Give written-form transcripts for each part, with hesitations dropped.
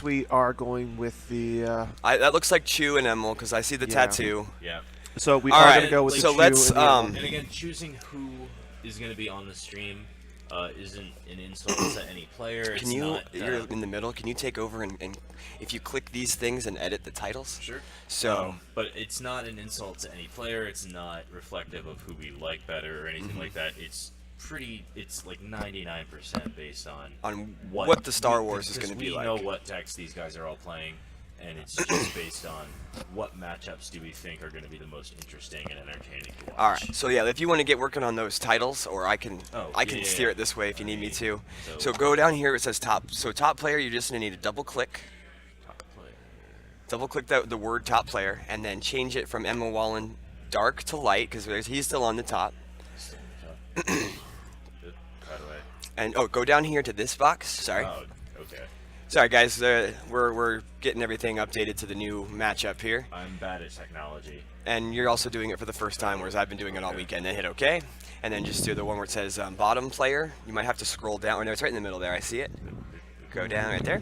we are going with the. That looks like Chew and Emil because I see the tattoo. Yeah. So we All are right, going to go with so the let's, Chew and the Emil. And again, choosing who is going to be on the stream isn't an insult to any player. Can you? You're in the middle. Can you take over and if you click these things and edit the titles? Sure. So. But it's not an insult to any player. It's not reflective of who we like better or anything like that. It's like 99% based on what the Star Wars is going to be like. We know what decks these guys are all playing, and it's just based on what matchups do we think are going to be the most interesting and entertaining to watch. All right. So yeah, if you want to get working on those titles, or I can steer it this way if you need me to. So go down here. It says top. So top player, you're just going to need to double click. Double click the word top player, and then change it from Emma Wallen dark to light because he's still on the top. And go down here to this box. Sorry. Oh, okay. Sorry guys, we're getting everything updated to the new matchup here. I'm bad at technology. And you're also doing it for the first time, whereas I've been doing it all weekend. Then hit OK, and then just do the one where it says bottom player. You might have to scroll down. Or no, it's right in the middle there. I see it. Go down right there,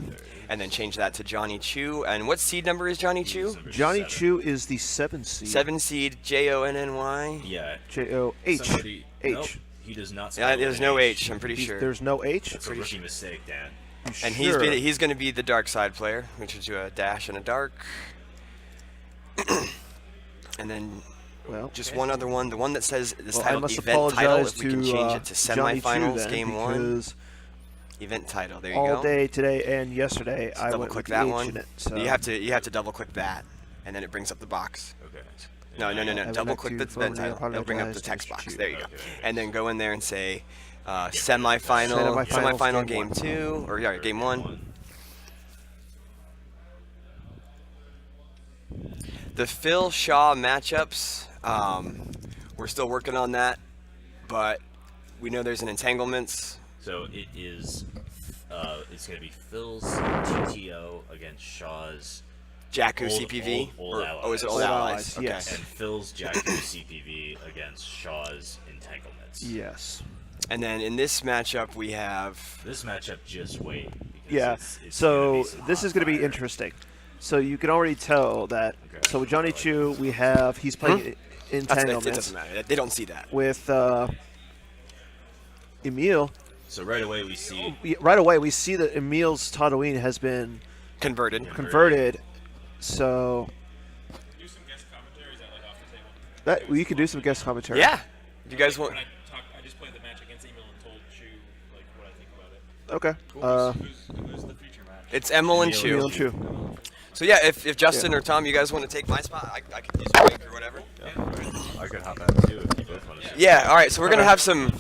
and then change that to Johnny Chew. And what seed number is Johnny Chew? Johnny Chew is the 7 seed. 7 seed, Jonny. Yeah. J-O-H. Nope, he does not. Yeah, there's no H. I'm pretty sure. There's no H. That's a rookie mistake, Dan. And sure? he's going to be the dark side player, which is a dash and a dark. And then just one other one, the one that says this title, event title, if we can change it to semifinals, game 1. Event title, there you go. All day today and yesterday, I double went click with that the H one. in it, so. You have to double click that, and then it brings up the box. Okay. No. Double click the event title. It'll bring up the text box. There you go. And then go in there and say semifinal game 2 or game 1. The Phil Shaw matchups, we're still working on that, but we know there's an entanglements. So it is. It's going to be Phil's TTO against Shaw's Jakku CPV. Old Allies. Oh, is it Old Allies? Okay. Yes. And Phil's Jakku CPV against Shaw's entanglements. Yes. And then in this matchup we have. This matchup, just wait. Yeah. So this is going to be interesting. So you can already tell that. Okay. So with Johnny Chew, he's playing entanglements. It doesn't matter. They don't see that. With Emil. So right away we see. Right away we see that Emil's Tatooine has been converted. So. Do some guest commentary. Is that like off the table? You can do some guest commentary. Yeah. If you guys want. I just played the match against Emil and told Chew like what I think about it. Okay. Who's the feature match? It's Emil and Chew. Emil and Chew. So yeah, if Justin or Tom, you guys want to take my spot, I can use a break or whatever. I could hop out too if you both want to. Yeah. All right. So we're gonna have some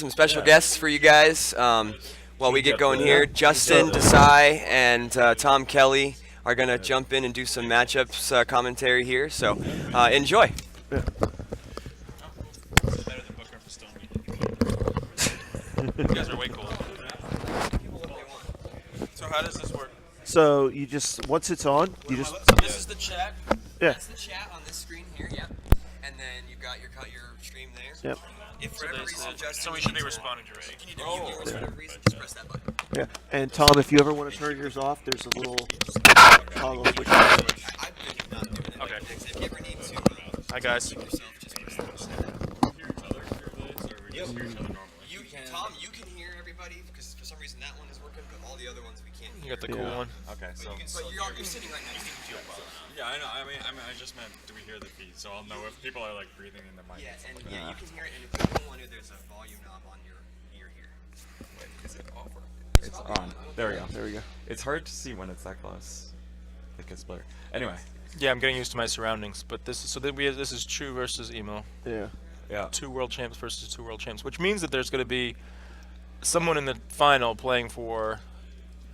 special guests for you guys while we get going here. Justin Desai and Tom Kelly are gonna jump in and do some matchups commentary here. So enjoy. Yeah. Better than Booker and Pistone. You guys are way cool. So how does this work? So you just once it's on, you just. So this is the chat. Yeah. That's the chat on this screen here. Yep. And then you've got your stream there. Yep. If for whatever reason, Justin, So we should be responding to it. Can you do for whatever reason, just press that button. Yeah. And Tom, if you ever want to turn yours off, there's a little toggle switch. I've been not doing it. Okay. If you ever need to Hi guys. yourself, just press that button. Tom, you can hear everybody because for some reason that one is working, but all the other ones we can't You hear. got the cool one. Okay, so But you're sitting right next to the well. yeah, I know. I mean, I just meant, do we hear the feed? So I'll know if people are like breathing in the mic. Yeah, and and stuff like you that. can hear it, and if you don't want to, there's a volume knob on your ear here. Wait, is it off or? It's on. There we go. There we go. It's hard to see when it's that close. It gets blurry. Anyway, Yeah, I'm getting used to my surroundings, but this is this is Chew versus Emil. Yeah. yeah. 2 world champs versus 2 world champs, which means that there's going to be someone in the final playing for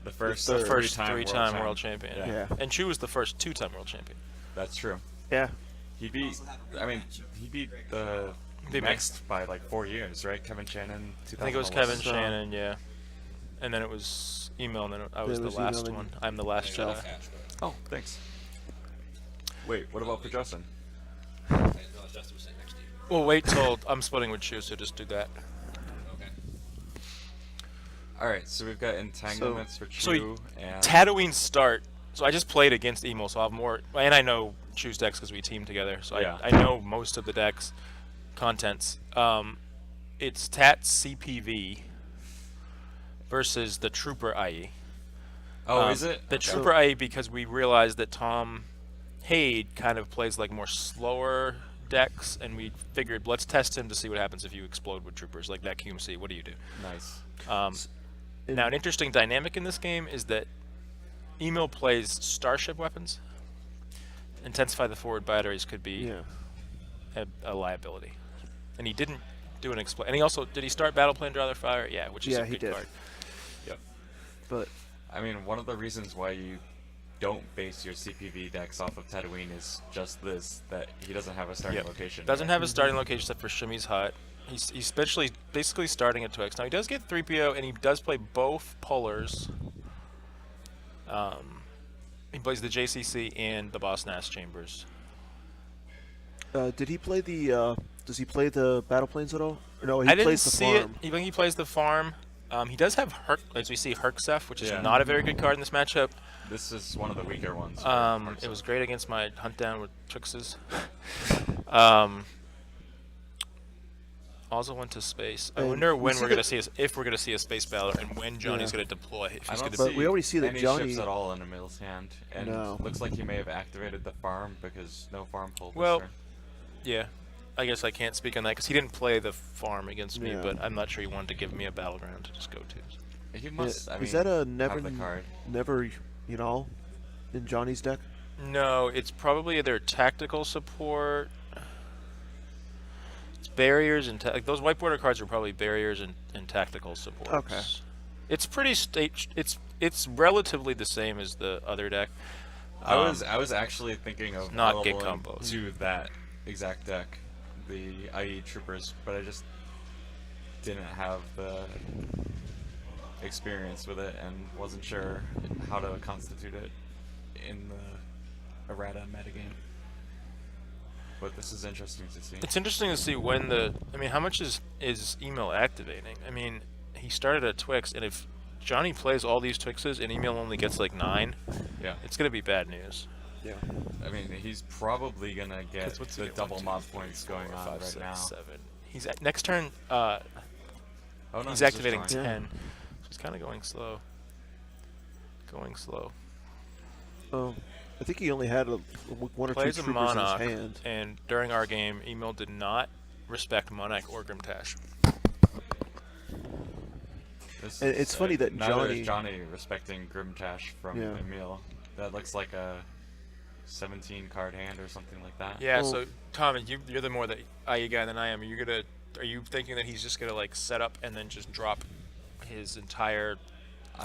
The first three-time world champion. Yeah. And Chew was the first 2-time world champion. That's true. Yeah. He beat. I mean, he beat the Beat me. next by like 4 years, right? Kevin Shannon. I think it was Kevin 2011. Shannon, yeah. And then it was Emil, and then I was it the was last Emil, one. I'm the last Jedi. Oh, thanks. Wait, what about for Justin? Well, wait till I'm splitting with Chew, so just do that. All right, so we've got entanglements for So Chu and Tatooine start. So I just played against Emo, so I'll have more. And I know Chu's decks because we teamed together, so Yeah. I know most of the decks contents. It's Tat CPV versus the Trooper IE. Oh, is it? The Okay. Trooper IE, because we realized that Tom Haid kind of plays like more slower decks, and we figured let's test him to see what happens if you explode with Troopers, like that QMC. What do you do? Nice. Now, an interesting dynamic in this game is that Emil plays starship weapons. Intensify the forward batteries could be Yeah. a liability. And he didn't do an explode. And he also, did he start Battle Plan Draw Their Fire? Yeah, which is Yeah, a he good did. card. Yep. But I mean, one of the reasons why you don't base your CPV decks off of Tatooine is just this, that he doesn't have a starting Yep. location. Doesn't yet. have a starting location except for Shami's Hut. He's basically starting at Twix. Now, he does get 3PO, and he does play both Polars. He plays the JCC and the Boss Nass Chambers. did he play the? Does he play the battle planes at all? Or no, he I didn't plays the see farm. it. He plays the farm. He does have as we see, Herksef, which is Yeah. not a very good card in this matchup. This is one of the weaker ones. for It Mark's was side. great against my hunt down with Trixes. Also went to space. I And wonder we when see we're gonna that- see if we're gonna see a space battle and when Johnny's Yeah. gonna deploy. If I he's don't gonna But see we already see that any Johnny- ships at all in Emil's hand, and No. looks like he may have activated the farm because no farm pull. this Well, turn. yeah. I guess I can't speak on that because he didn't play the farm against me, Yeah. but I'm not sure he wanted to give me a battleground to just go to. he must. I is mean, that a have never, the card. never, in Johnny's deck? No, it's probably either tactical support. It's barriers and like those white border cards are probably barriers and tactical supports. Okay. It's pretty it's relatively the same as the other deck. I was actually thinking of not get leveling combos. to that exact deck, the IE Troopers, but I just didn't have the experience with it and wasn't sure how to constitute it in the errata metagame. But this is interesting to see. It's interesting to see when how much is Emil activating? I mean, he started at Twix, and if Johnny plays all these Twixes and Emil only gets like 9, Yeah. it's gonna be bad news. Yeah. I mean, he's probably gonna get 'Cause what's he the get? double 1, 2, mob 3, points 4, going on 5, right 6, now. 7. He's at next turn. Oh, no, He's just activating drawing. 10. So he's kind of going slow. Going slow. I think he only had one or Plays two a troopers in Monarch, his hand. and during our game, Emil did not respect Monarch or Grimtash. This And is, it's funny that neither Johnny- is Johnny respecting Grimtash from Yeah. Emil. That looks like a 17 card hand or something like that. Yeah, Well- so Tom, you're the more the IE guy than I am. Are you thinking that he's just gonna like set up and then just drop his entire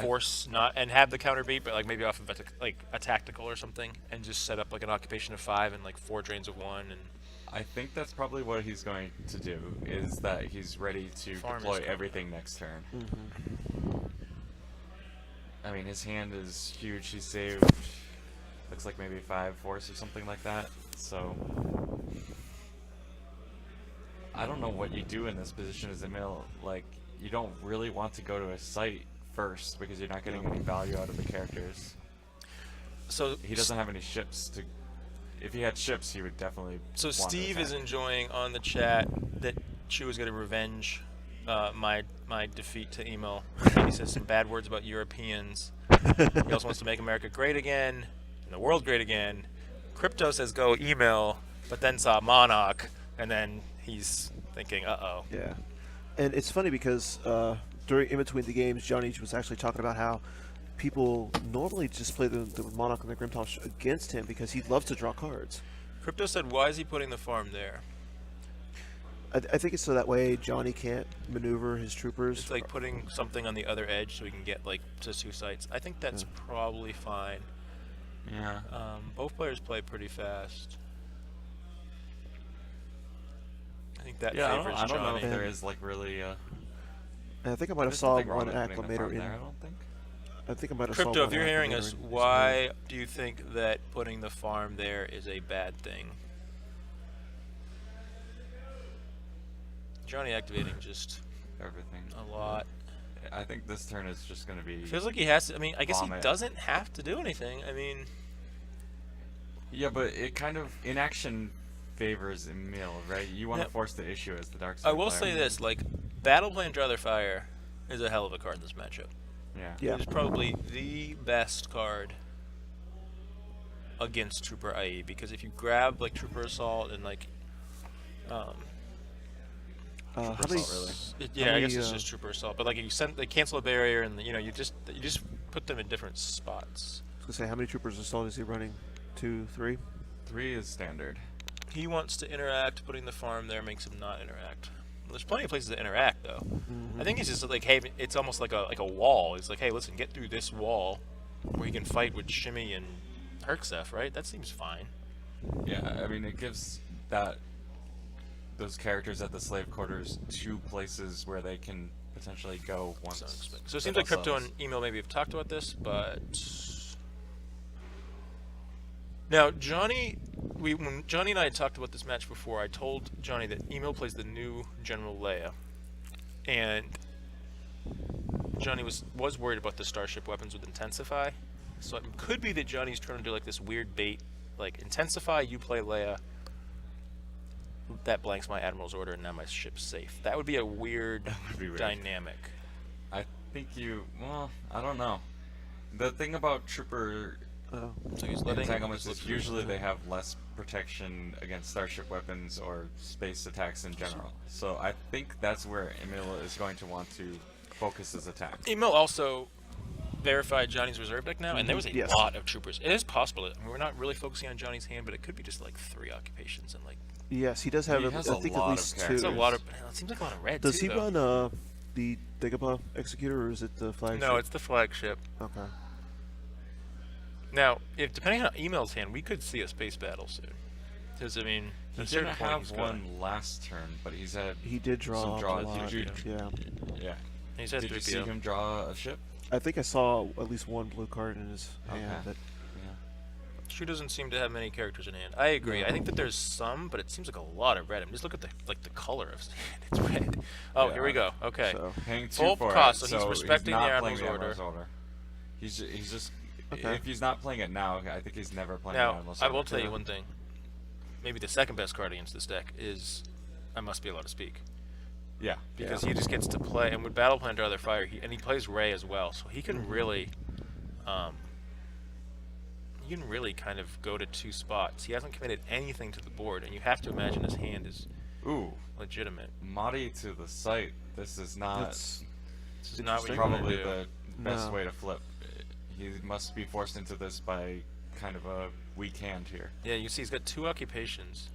force, not and have the counter beat, but like maybe off of a tactical or something, and just set up like an occupation of 5 and like 4 drains of 1 and I think that's probably what he's going to do, is that he's ready to Farm is deploy coming. everything next turn. I mean, his hand is huge. He saved, looks like maybe 5 force or something like that. So, I don't know what you do in this position as Emil. Like, you don't really want to go to a site first because you're not getting any value out of the characters. so He doesn't have any ships to. If he had ships, he would definitely. So want to Steve is attack. enjoying on the chat that Chu is going to revenge my defeat to Emil. He says some bad words about Europeans. He also wants to make America great again and the world great again. Crypto says go Emil, but then saw Monarch, and then he's thinking, uh-oh. Yeah. And it's funny because in between the games, Johnny was actually talking about how people normally just play the Monarch and the Grimtosh against him because he loves to draw cards. Crypto said, why is he putting the farm there? I think it's so that way Johnny can't maneuver his troopers. It's like putting something on the other edge so we can get like to 2 sites. I think that's probably fine. Yeah. Both players play pretty fast. I think that Yeah, favors I don't know Johnny. if there is like really. And I think I might have there's saw nothing wrong one with putting a acclimator farm in. there, I don't think. I think I might have saw Crypto, one if you're hearing acclimator us, in his why do you think that putting the farm there is a bad thing? Johnny activating just Everything. a lot. I think this turn is just going to be. Feels like he has to. I mean, I guess Vomit. he doesn't have to do anything. I mean, Yeah, but it kind of inaction favors Emil, right? You want to Yeah. force the issue as the dark side I will player. say this: like, Battle Plan Draw Their Fire is a hell of a card in this matchup. Yeah. Yeah. It is probably the best card against Trooper IE, because if you grab like Trooper Assault and like, How Assault, many? really. yeah, How I many, guess it's just Trooper Assault, but like you they cancel a barrier and you just put them in different spots. I was gonna say, how many troopers assault is he running? 2, 3. 3 is standard. He wants to interact. Putting the farm there makes him not interact. Well, there's plenty of places to interact though. I think he's just like, hey, it's almost like a wall. It's like, hey, listen, get through this wall where you can fight with Shimmy and Herksef, right? That seems fine. Yeah, I mean, it gives those characters at the slave quarters 2 places where they can potentially go once. So it seems the like Crypto dust and Email maybe have talked about this, but now Johnny, when Johnny and I had talked about this match before, I told Johnny that Email plays the new General Leia, and Johnny was worried about the Starship weapons with Intensify, so it could be that Johnny's trying to do like this weird bait, like Intensify, you play Leia. That blanks my Admiral's Order, and now my ship's safe. That would be a weird, would be weird. dynamic. I think well, I don't know. The thing about Trooper Oh. So he's letting entanglements just is look usually through. they have less protection against starship weapons or space attacks in general. So I think that's where Emil is going to want to focus his attack. Emil also verified Johnny's reserve deck now, and there was a Yes. lot of troopers. It is possible that we're not really focusing on Johnny's hand, but it could be just like 3 occupations and like Yes, he does have. He I has a think lot at of least 2. characters. it's a lot of. It seems like a lot of red. Does too, he though. run the Dagobah Executor, or is it the flagship? No, it's the flagship. Okay. Now, if depending on Email's hand, we could see a space battle soon. Because I mean, He at a certain didn't point have he's one going. last turn, but he's had He did draw some a draws. lot. Did you, Yeah. yeah. He's had Did you see 3PO. him draw a ship? I think I saw at least one blue card in his hand. Okay. But Yeah. Shu doesn't seem to have many characters in hand. I agree. I think that there's some, but it seems like a lot of red. I mean, just look at the color of his hand. It's red. Oh, Yeah. here we go. Okay. So, Paying 2 Full for cost, it, so he's respecting the not Admiral's playing Order. Order. He's just Okay. if he's not playing it now, I think he's never playing the Now, Admiral's I Order. will tell you one thing. Maybe the second best card against this deck is I Must Be Allowed to Speak. Yeah. Because he just gets to play, and with Battle Plan Draw Their Fire, he plays Ray as well, so he can really, kind of go to 2 spots. He hasn't committed anything to the board, and you have to imagine his hand is Ooh, legitimate. Madi to the site. This is not that's This is not what you probably want to do. the best No. way to flip. He must be forced into this by kind of a weak hand here. Yeah, you see he's got 2 occupations.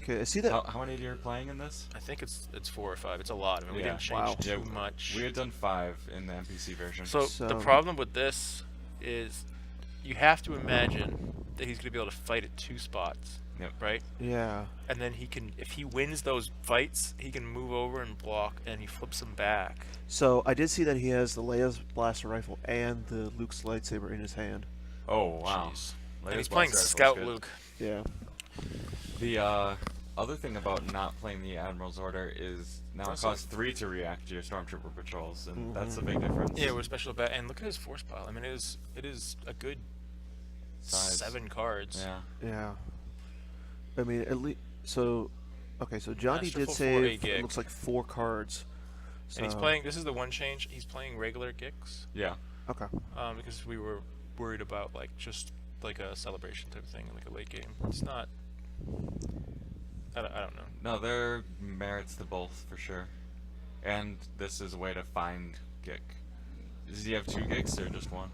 okay. I see that. How many are you playing in this? I think it's 4 or 5. It's a lot. I mean, we Yeah. didn't change Wow. too Yeah, much. We had done 5 in the NPC version. So, So- the problem with this is you have to imagine that he's going to be able to fight at 2 spots, Yep. right? Yeah. And then he can, if he wins those fights, he can move over and block, and he flips them back. So I did see that he has the Leia's blaster rifle and the Luke's lightsaber in his hand. Oh wow. Jeez. Leia's And he's playing blaster rifle's Scout good. Luke. Yeah. The other thing about not playing the Admiral's Order is now it Also- costs 3 to react to your Stormtrooper patrols, and that's a big difference. Yeah, with special bat, and look at his force pile. I mean, it is a good Size. 7 cards. Yeah. Yeah. I mean, at least so. Okay, so Johnny Masterful did 4 save. gig. It looks like 4 cards. So, And he's playing. This is the one change. He's playing regular Gix, Yeah. Okay. because we were worried about like just like a celebration type of thing, like a late game. It's not. I don't know. No, there are merits to both for sure, and this is a way to find Gik. Does he have 2 Giks or just 1?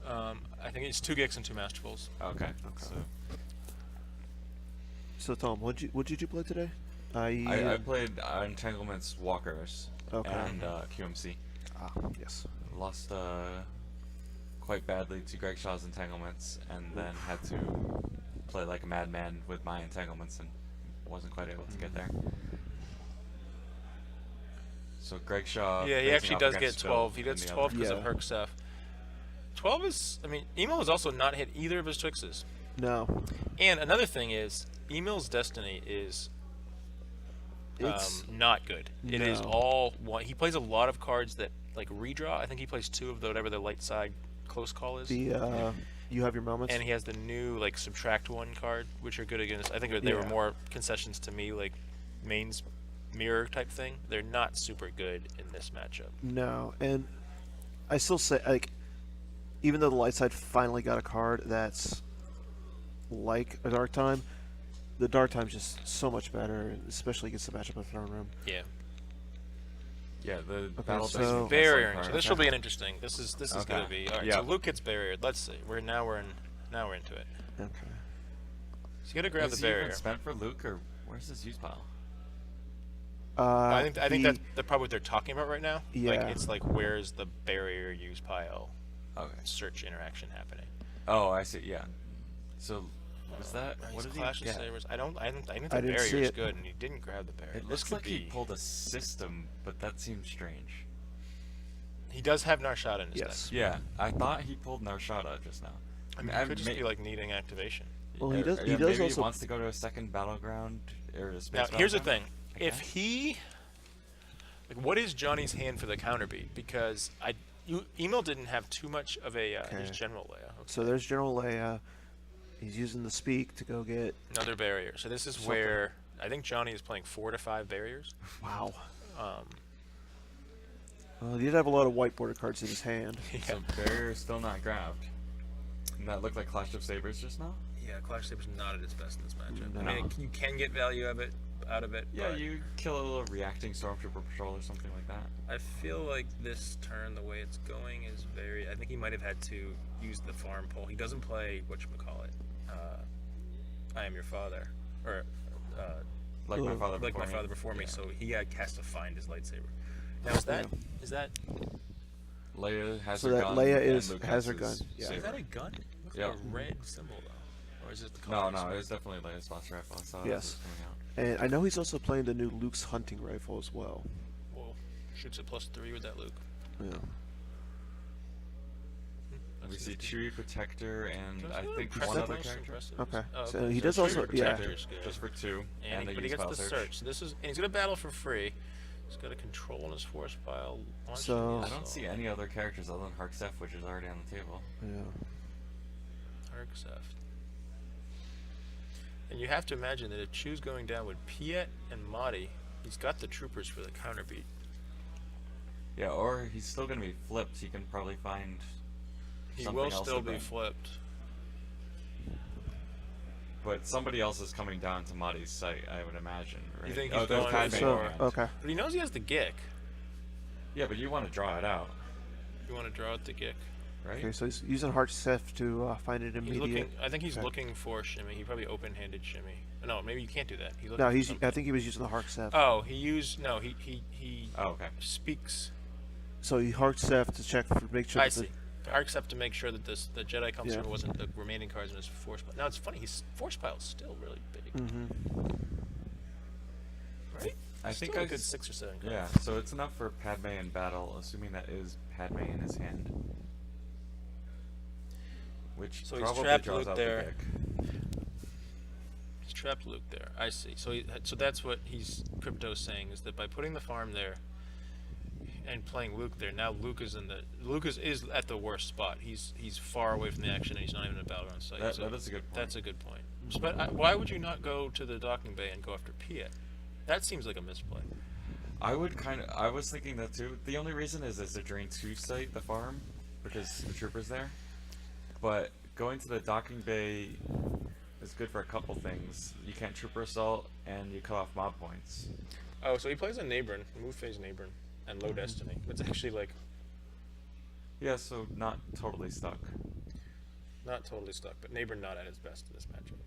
I think it's 2 Gix and 2 Masterfuls. Okay. So Tom, what'd you play today? I played Entanglements Walkers Okay. and QMC. Yes. Lost quite badly to Greg Shaw's Entanglements, and then had to play like a madman with my Entanglements, and wasn't quite able to get there. So Greg Shaw. Yeah, he facing actually off does against get Phil 12. He in gets the 12 other. because of Yeah. Herksef. 12 is. I mean, Emo has also not hit either of his Twixes. No. And another thing is, Emil's Destiny is It's not good. It is No. all one. He plays a lot of cards that like redraw. I think he plays 2 of the whatever the light side close call is. the you have your moments. And he has the new like subtract 1 card, which are good against. I think they were Yeah. more concessions to me, like mains mirror type thing. They're not super good in this matchup. No, and I still say like, even though the light side finally got a card that's like a dark time, the dark time's just so much better, especially against the matchup of Throne Room. Yeah. Yeah, the Okay, battle so- dice with Barrier. card. So this will be an interesting. This is gonna Okay. be all right. Yeah. So Luke gets barriered. Let's see. We're into it. Okay. So you gotta grab Is the he barrier. even spent for Luke, or where's his use pile? I think the- that's probably what they're talking about right now. Like Yeah. it's like where's the barrier use pile Okay. search interaction happening? Oh, I see. Yeah. So was that what did he Clash of get? Sabers. I think I the didn't barrier see is it. good, and he didn't grab the barrier. It This looks could like he be- pulled a system, but that seems strange. He does have Narshada in his Yes. deck. Yeah, I thought he pulled Narshada just now. I mean, I it could just may- be like needing activation. Well, he or- does- or he yeah, does maybe also- he wants to go to a second battleground or a space. Now, here's the battleground, thing: I if guess? he, like, what is Johnny's hand for the counterbeat? Because Emil didn't have too much of a his Okay. general layout. So there's General Leia. He's using the speak to go get. Another barrier. So this is Something. where I think Johnny is playing 4 to 5 barriers. Wow. Um, He did have a lot of white border cards in his hand. So barrier is still not grabbed. And that looked like Clash of Sabers just now. Yeah, Clash Saber's not at its best in this matchup. No. I mean, you can get value out of it. Yeah, but you kill a little reacting Stormtrooper patrol or something like that. I feel like this turn, the way it's going, is very. I think he might have had to use the farm pull. He doesn't play whatchamacallit. I am your father, or Like my Ooh. father like before my me. father before me. Yeah. So he has to find his lightsaber. Now is that Leia has So her that gun. Leia and has Luke her his gun, yeah. is saber. that a gun? It looks Yeah. like a red symbol though, or is it the No, color? no, it was definitely Leia's Blaster Rifle. I saw it as it Yes. was coming out. And I know he's also playing the new Luke's hunting rifle as well. Whoa, shoots at +3 with that Luke. Yeah. We That's see nifty. Chewie Protector and That's I good. think Impressive, one other most character. impressive. Okay. Oh, So he so does Chewie also- yeah. Protector is good. Just for 2, And the but he use gets file the search. So this is, and he's gonna battle for free. He's got a control in his force pile. launching So- the I don't see assault. any other characters other than Harksef, which is already on the table. Yeah. Arcseft. And you have to imagine that if Chew's going down with Piet and Mahdi, he's got the troopers for the counterbeat. Yeah, or he's still gonna be flipped. He can probably find. He something will else still to be bring. flipped. But somebody else is coming down to Mahdi's site, I would imagine. Right? You think oh, he's there's going Padme for- in So hand. okay. But he knows he has the Gick. Yeah, but you want to draw it out, You want to draw out the Gick. right? Okay, so he's using Heart Seth to find an He's immediate. looking. I think he's Okay. looking for shimmy. He probably open-handed shimmy. No, maybe you can't do that. He's looking No, for he's. something. I think he was using the Heart Seth. Oh, he used. No, he Oh, okay. speaks. So he Heart Seth to check for make sure. I that the- see. Arcseft to make sure that the Jedi comes Yeah. through wasn't the remaining cards in his force pile. Now it's funny. His force pile is still really big, Mhm. right? I Still think a I good s- 6 or 7 cards. Yeah, so it's enough for Padme in battle, assuming that is Padme in his hand. Which So he's probably trapped draws Luke out there. the Gick. He's trapped Luke there. I see. So that's what Crypto's saying, is that by putting the farm there and playing Luke there, now Luke is is at the worst spot. He's far away from the action and he's not even in a battleground site. That- so that is a good point. That's a good point. But why would you not go to the docking bay and go after Piet? That seems like a misplay. I was thinking that too. The only reason is it's a Drain 2 site, the farm, because the trooper's there. But going to the docking bay is good for a couple things. You can't trooper assault, and you cut off mob points. Oh, so he plays a Nabrin, move phase Nabrin, and low destiny. It's actually like Yeah, so not totally stuck. not totally stuck, but Nabrin not at his best in this matchup.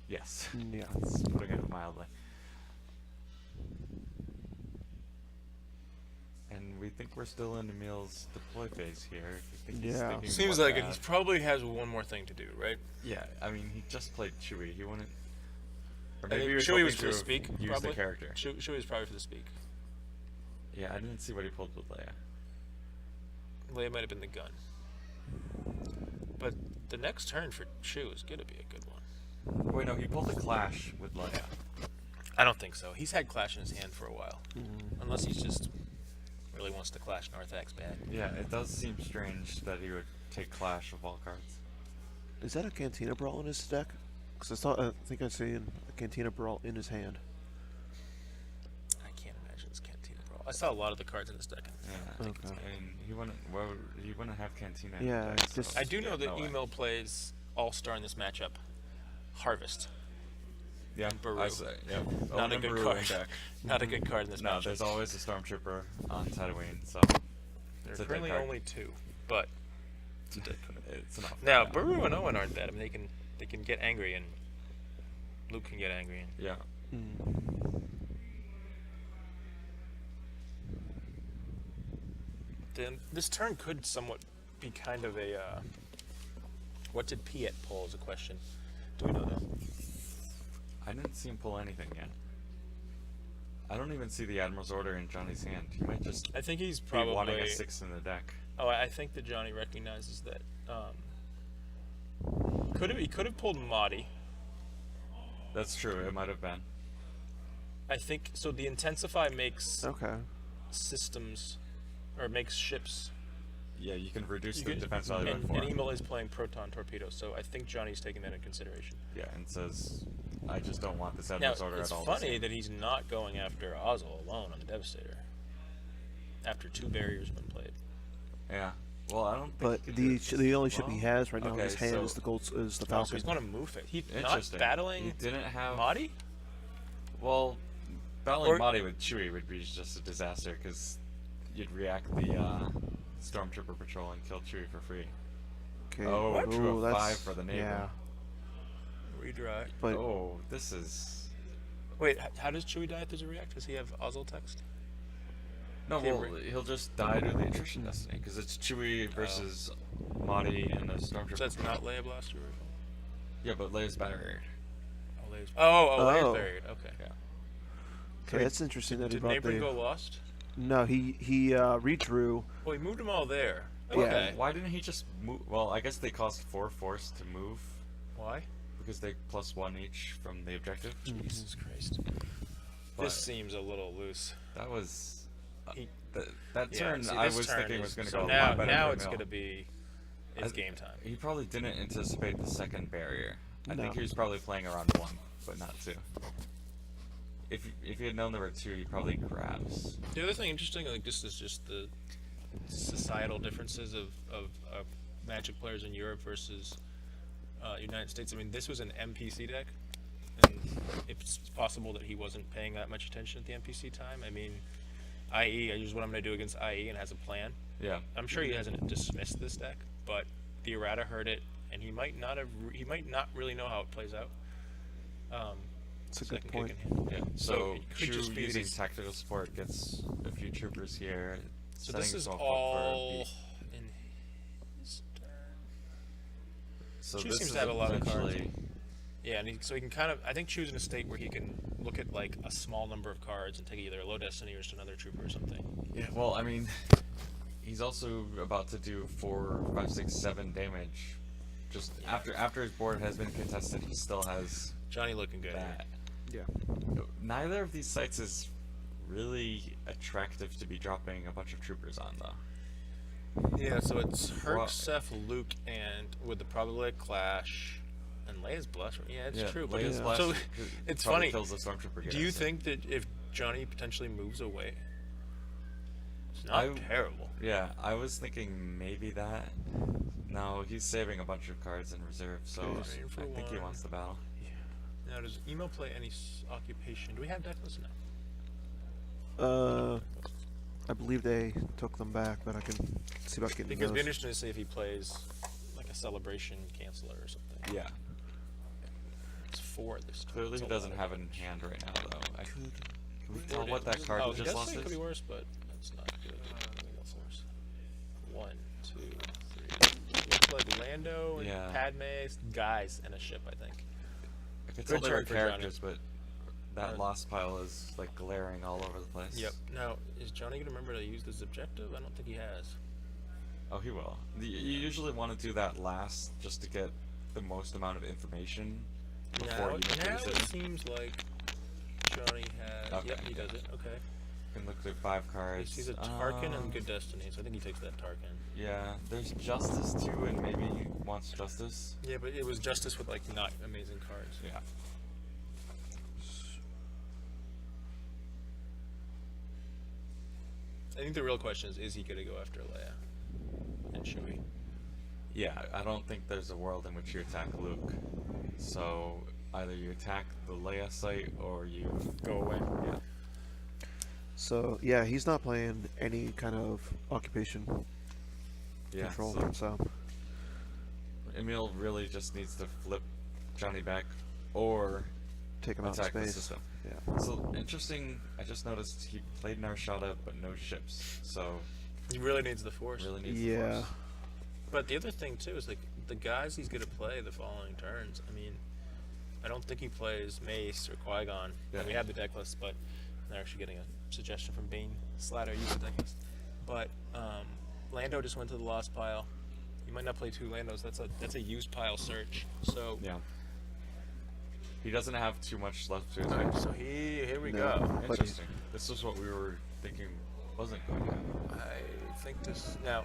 Yes. Yeah. That's putting it mildly. And we think we're still in Emil's deploy phase here. I think he's Yeah. thinking Seems about like it. that. He probably has one more thing to do, right? Yeah, I mean, he just played Chewie. He wouldn't. Or I maybe think he was Chewie hoping was to for the have speak, used probably. the character. Chewie was probably for the speak. Yeah, I didn't see what he pulled with Leia. Leia might have been the gun. But the next turn for Chew is going to be a good one. Wait, no, he pulled the Clash with Leia. I don't think so. He's had Clash in his hand for a while. Unless he's just really wants to Clash Narthex bad. Yeah, it does seem strange that he would take Clash of all cards. Is that a Cantina Brawl in his deck? Because I think I seen a Cantina Brawl in his hand. I can't imagine it's Cantina Brawl. I saw a lot of the cards in his deck. Yeah, Okay. I mean, he wouldn't have Cantina. Yeah, in the deck, just- so I do know that no way. Emo plays All-Star in this matchup. Harvest. Yeah, Baru. I say, yeah. Not a Owen good Baru card. in deck. Not a good card in this No, matchup. there's always a Stormtrooper on Tatooine, so There it's are a dead currently card. only 2, but it's enough. now yeah. Baru and Owen aren't bad. I mean, they can get angry, and Luke can get angry. And Yeah. then this turn could somewhat be kind of a what did Piet pull is a question. Do we know that? I didn't see him pull anything yet. I don't even see the Admiral's Order in Johnny's hand. He might just I think he's be wanting probably. a 6 in the deck. Oh, I think that Johnny recognizes that. He could have pulled Mahdi. That's true. It might have been. I think so. The Intensify makes Okay. systems, or makes ships. Yeah, you can reduce You the could- defense value by and 4. Emil is playing Proton Torpedo, so I think Johnny's taking that into consideration. Yeah, and says, I just don't want this Now, Admiral's Order it's at all. funny that he's not going after Ozzel alone on the Devastator. After 2 barriers have been played. Yeah. Well, I don't think But he could do it. the only ship he Well, has right now in okay, his hand so- is the So Falcon. he's going to move it. He's not Interesting. battling He didn't have. Mahdi? Well, battling Or- Mahdi with Chewie would be just a disaster because you'd react the Stormtrooper patrol and kill Chewie for free. Okay. Oh, Ooh, drew a that's- 5 for the neighbor. Yeah, Redraw. but Oh, this is. Wait, how does Chewie die if there's a react? Does he have Ozzel text? No, Okay, well, he'll just die to the attrition destiny because it's Chewie versus Mahdi and the Stormtrooper. So that's patrol. not Leia Blaster? Yeah, but Leia's barrier. Oh, Leia's... Leia's Oh. buried. Okay. Yeah. okay, that's interesting that he Did brought Neighboring the. go lost? No, he redrew. Well, he moved them all there. Yeah. Okay. Why didn't he just move? Well, I guess they cost 4 force to move Why? because they +1 each from the objective. Jesus Christ. But This seems a little loose. that was. He- That Yeah, turn see, I this was turn thinking is- was going to so go a now, lot better. now for it's Emil. going to be it's game time. He probably didn't anticipate the second barrier. I think No. he was probably playing around 1, but not 2. If he had known there were 2, he probably grabs. The other thing interesting, like this is just the societal differences of Magic players in Europe versus United States. I mean, this was an MPC deck, and it's possible that he wasn't paying that much attention at the MPC time. I mean, IE, here's what I'm going to do against IE, and has a plan. Yeah. I'm sure he hasn't dismissed this deck, but the errata heard it, and he might not really know how it plays out. It's a Second good kick point. in hand. Yeah. So So, it could just Chew be using these- tactical support gets a few troopers here. So setting this is himself up all for in his turn. so Chew this seems is to have a lot of cards. essentially- Yeah, and so he can kind of, I think, choose in a state where he can look at like a small number of cards and take either a low destiny or just another trooper or something. Yeah, well, I mean, he's also about to do 4, 5, 6, 7 damage. Just after his board has been contested, he still has Johnny looking good. that. Yeah. Neither of these sites is really attractive to be dropping a bunch of troopers on, though. Yeah, so it's Herc, Well- Seth, Luke, and with the probability clash, and Leia's Blush. Yeah, it's true. But Leia's it's, Blast so could- it's probably funny. kills the Stormtrooper. Do you guys. think that if Johnny potentially moves away, it's not I- terrible? Yeah, I was thinking maybe that. No, he's saving a bunch of cards in reserve, so Okay. Ready for I think he one. wants the battle. Now, does Emo play any occupation? Do we have decklist now? I believe they took them back, but I can see about getting Because it'd be those. interesting to see if he plays like a celebration canceller or something. Yeah. It's 4 this time. Clearly It's he a doesn't lot have of it in damage. hand right now, though. Can we Four tell what that damage. card Oh, he he just does lost say it could is? be worse, but that's not good. Let me go first. 1, 2, 3. Looks like Lando and Yeah. Padme, guys, and a ship, I think. I could Good tell they were turn for Johnny. characters, but that Uh, lost pile is like glaring all over the place. Yep. Now, is Johnny going to remember to use this objective? I don't think he has. Oh, he will. You usually want to do that last just to get the most amount of information before Now, you make a now it decision. seems like Johnny has. Okay, Yep, he does it. Okay. Can look through 5 cards. He's a Tarkin and Um, Good Destiny, so I think he takes that Tarkin. Yeah, there's Justice too, and maybe he wants Justice. Yeah, but it was Justice with like not amazing cards. Yeah. I think the real question is he going to go after Leia and Chewie? Yeah, I don't think there's a world in which you attack Luke. So either you attack the Leia site or you Go away. Yeah. So yeah, he's not playing any kind of occupation Yeah. control. So So Emil really just needs to flip Johnny back or take him out of attack the space. system. Yeah. So interesting. I just noticed he played Narshada but no ships. So He really needs the Force. really needs the Yeah. Force. But the other thing too is like the guys he's going to play the following turns. I mean, I don't think he plays Mace or Qui-Gon. Yeah. And we have the deck list, but they're actually getting a suggestion from Bane Slatter use the deck list. But Lando just went to the lost pile. You might not play 2 Landos. That's a used pile search. So Yeah. He doesn't have too much left to his hand. so here we No. go. But- Interesting. This is what we were thinking wasn't going to happen. I think this now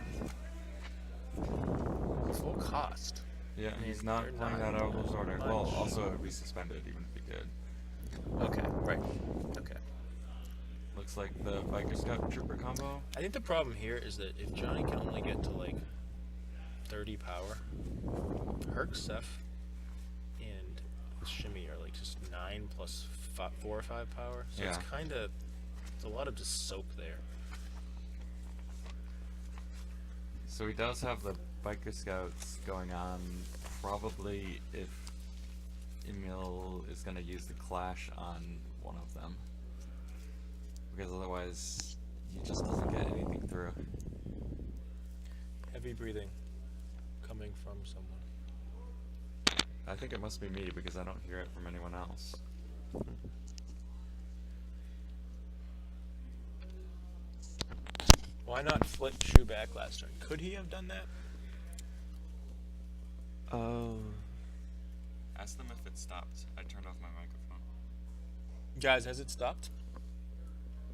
full cost. Yeah, I mean, he's not they're playing not that out of his order. much. Well, also it would be suspended even if he did. Okay, right. Okay. Looks like the Viking Scout Trooper combo. I think the problem here is that if Johnny can only get to like 30 power, Herksef and Shimmy are like just 9 plus 4 or 5 power. So it's Yeah. kind of, it's a lot of just soak there. So he does have the Biker Scouts going on. Probably if Emil is going to use the Clash on one of them. Because otherwise, he just doesn't get anything through. Heavy breathing coming from someone. I think it must be me because I don't hear it from anyone else. Why not flip Shu back last turn? Could he have done that? Ask them if it stopped. I turned off my microphone. Guys, has it stopped?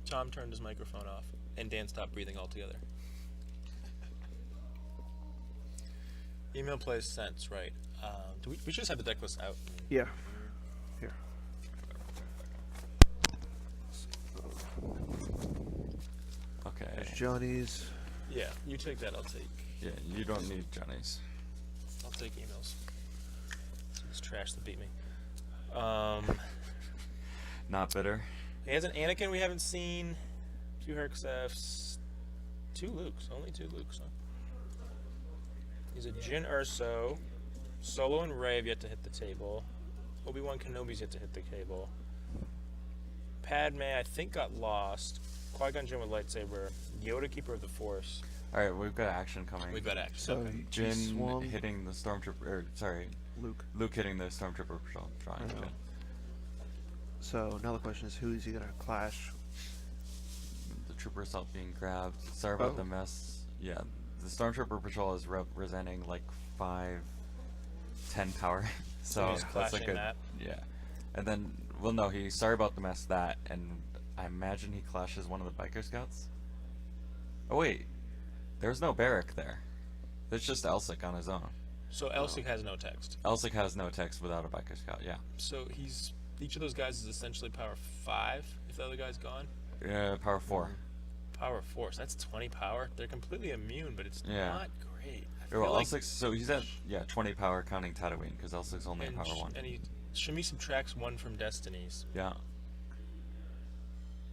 Tom turned his microphone off, and Dan stopped breathing altogether. Email plays sense, right? We should just have the deck list out. Yeah. Here. Okay. There's Johnny's. Yeah, you take that. I'll take Yeah, you don't need Johnny's. emails. It's trash that beat me. Not bitter. He has an Anakin we haven't seen. 2 Herksefs. 2 Lukes. Only 2 Lukes, huh? He's a Jyn Erso. Solo and Rey have yet to hit the table. Obi-Wan Kenobi's yet to hit the table. Padme, I think, got lost. Qui-Gon Jinn with lightsaber. Yoda, Keeper of the Force. Alright, we've got action coming. We've got action. So Okay. he Jin swung hitting the Stormtrooper, or sorry, Luke. Luke hitting the Stormtrooper drawing. I know. Okay. So now the question is, who is he gonna clash? The trooper assault being grabbed. Sorry about Oh. the mess. Yeah, the Stormtrooper patrol is representing like 10 power. So he's that's a clashing good. that. Yeah, and then well, no, he sorry about the mess that, and I imagine he clashes one of the Biker Scouts. Oh wait, there's no Barrack there. There's just Elsic on his own. So Elsic has no text. Elsic has no text without a Biker Scout. Yeah. So each of those guys is essentially power 5 if the other guy's gone. Power 4. Power 4, so that's 20 power. They're completely immune, but it's Yeah. not great. I Well, feel like- L6, so he's at 20 power counting Tatooine because L6 only a and, power 1. and Shmi subtracts 1 from Destinies. Yeah.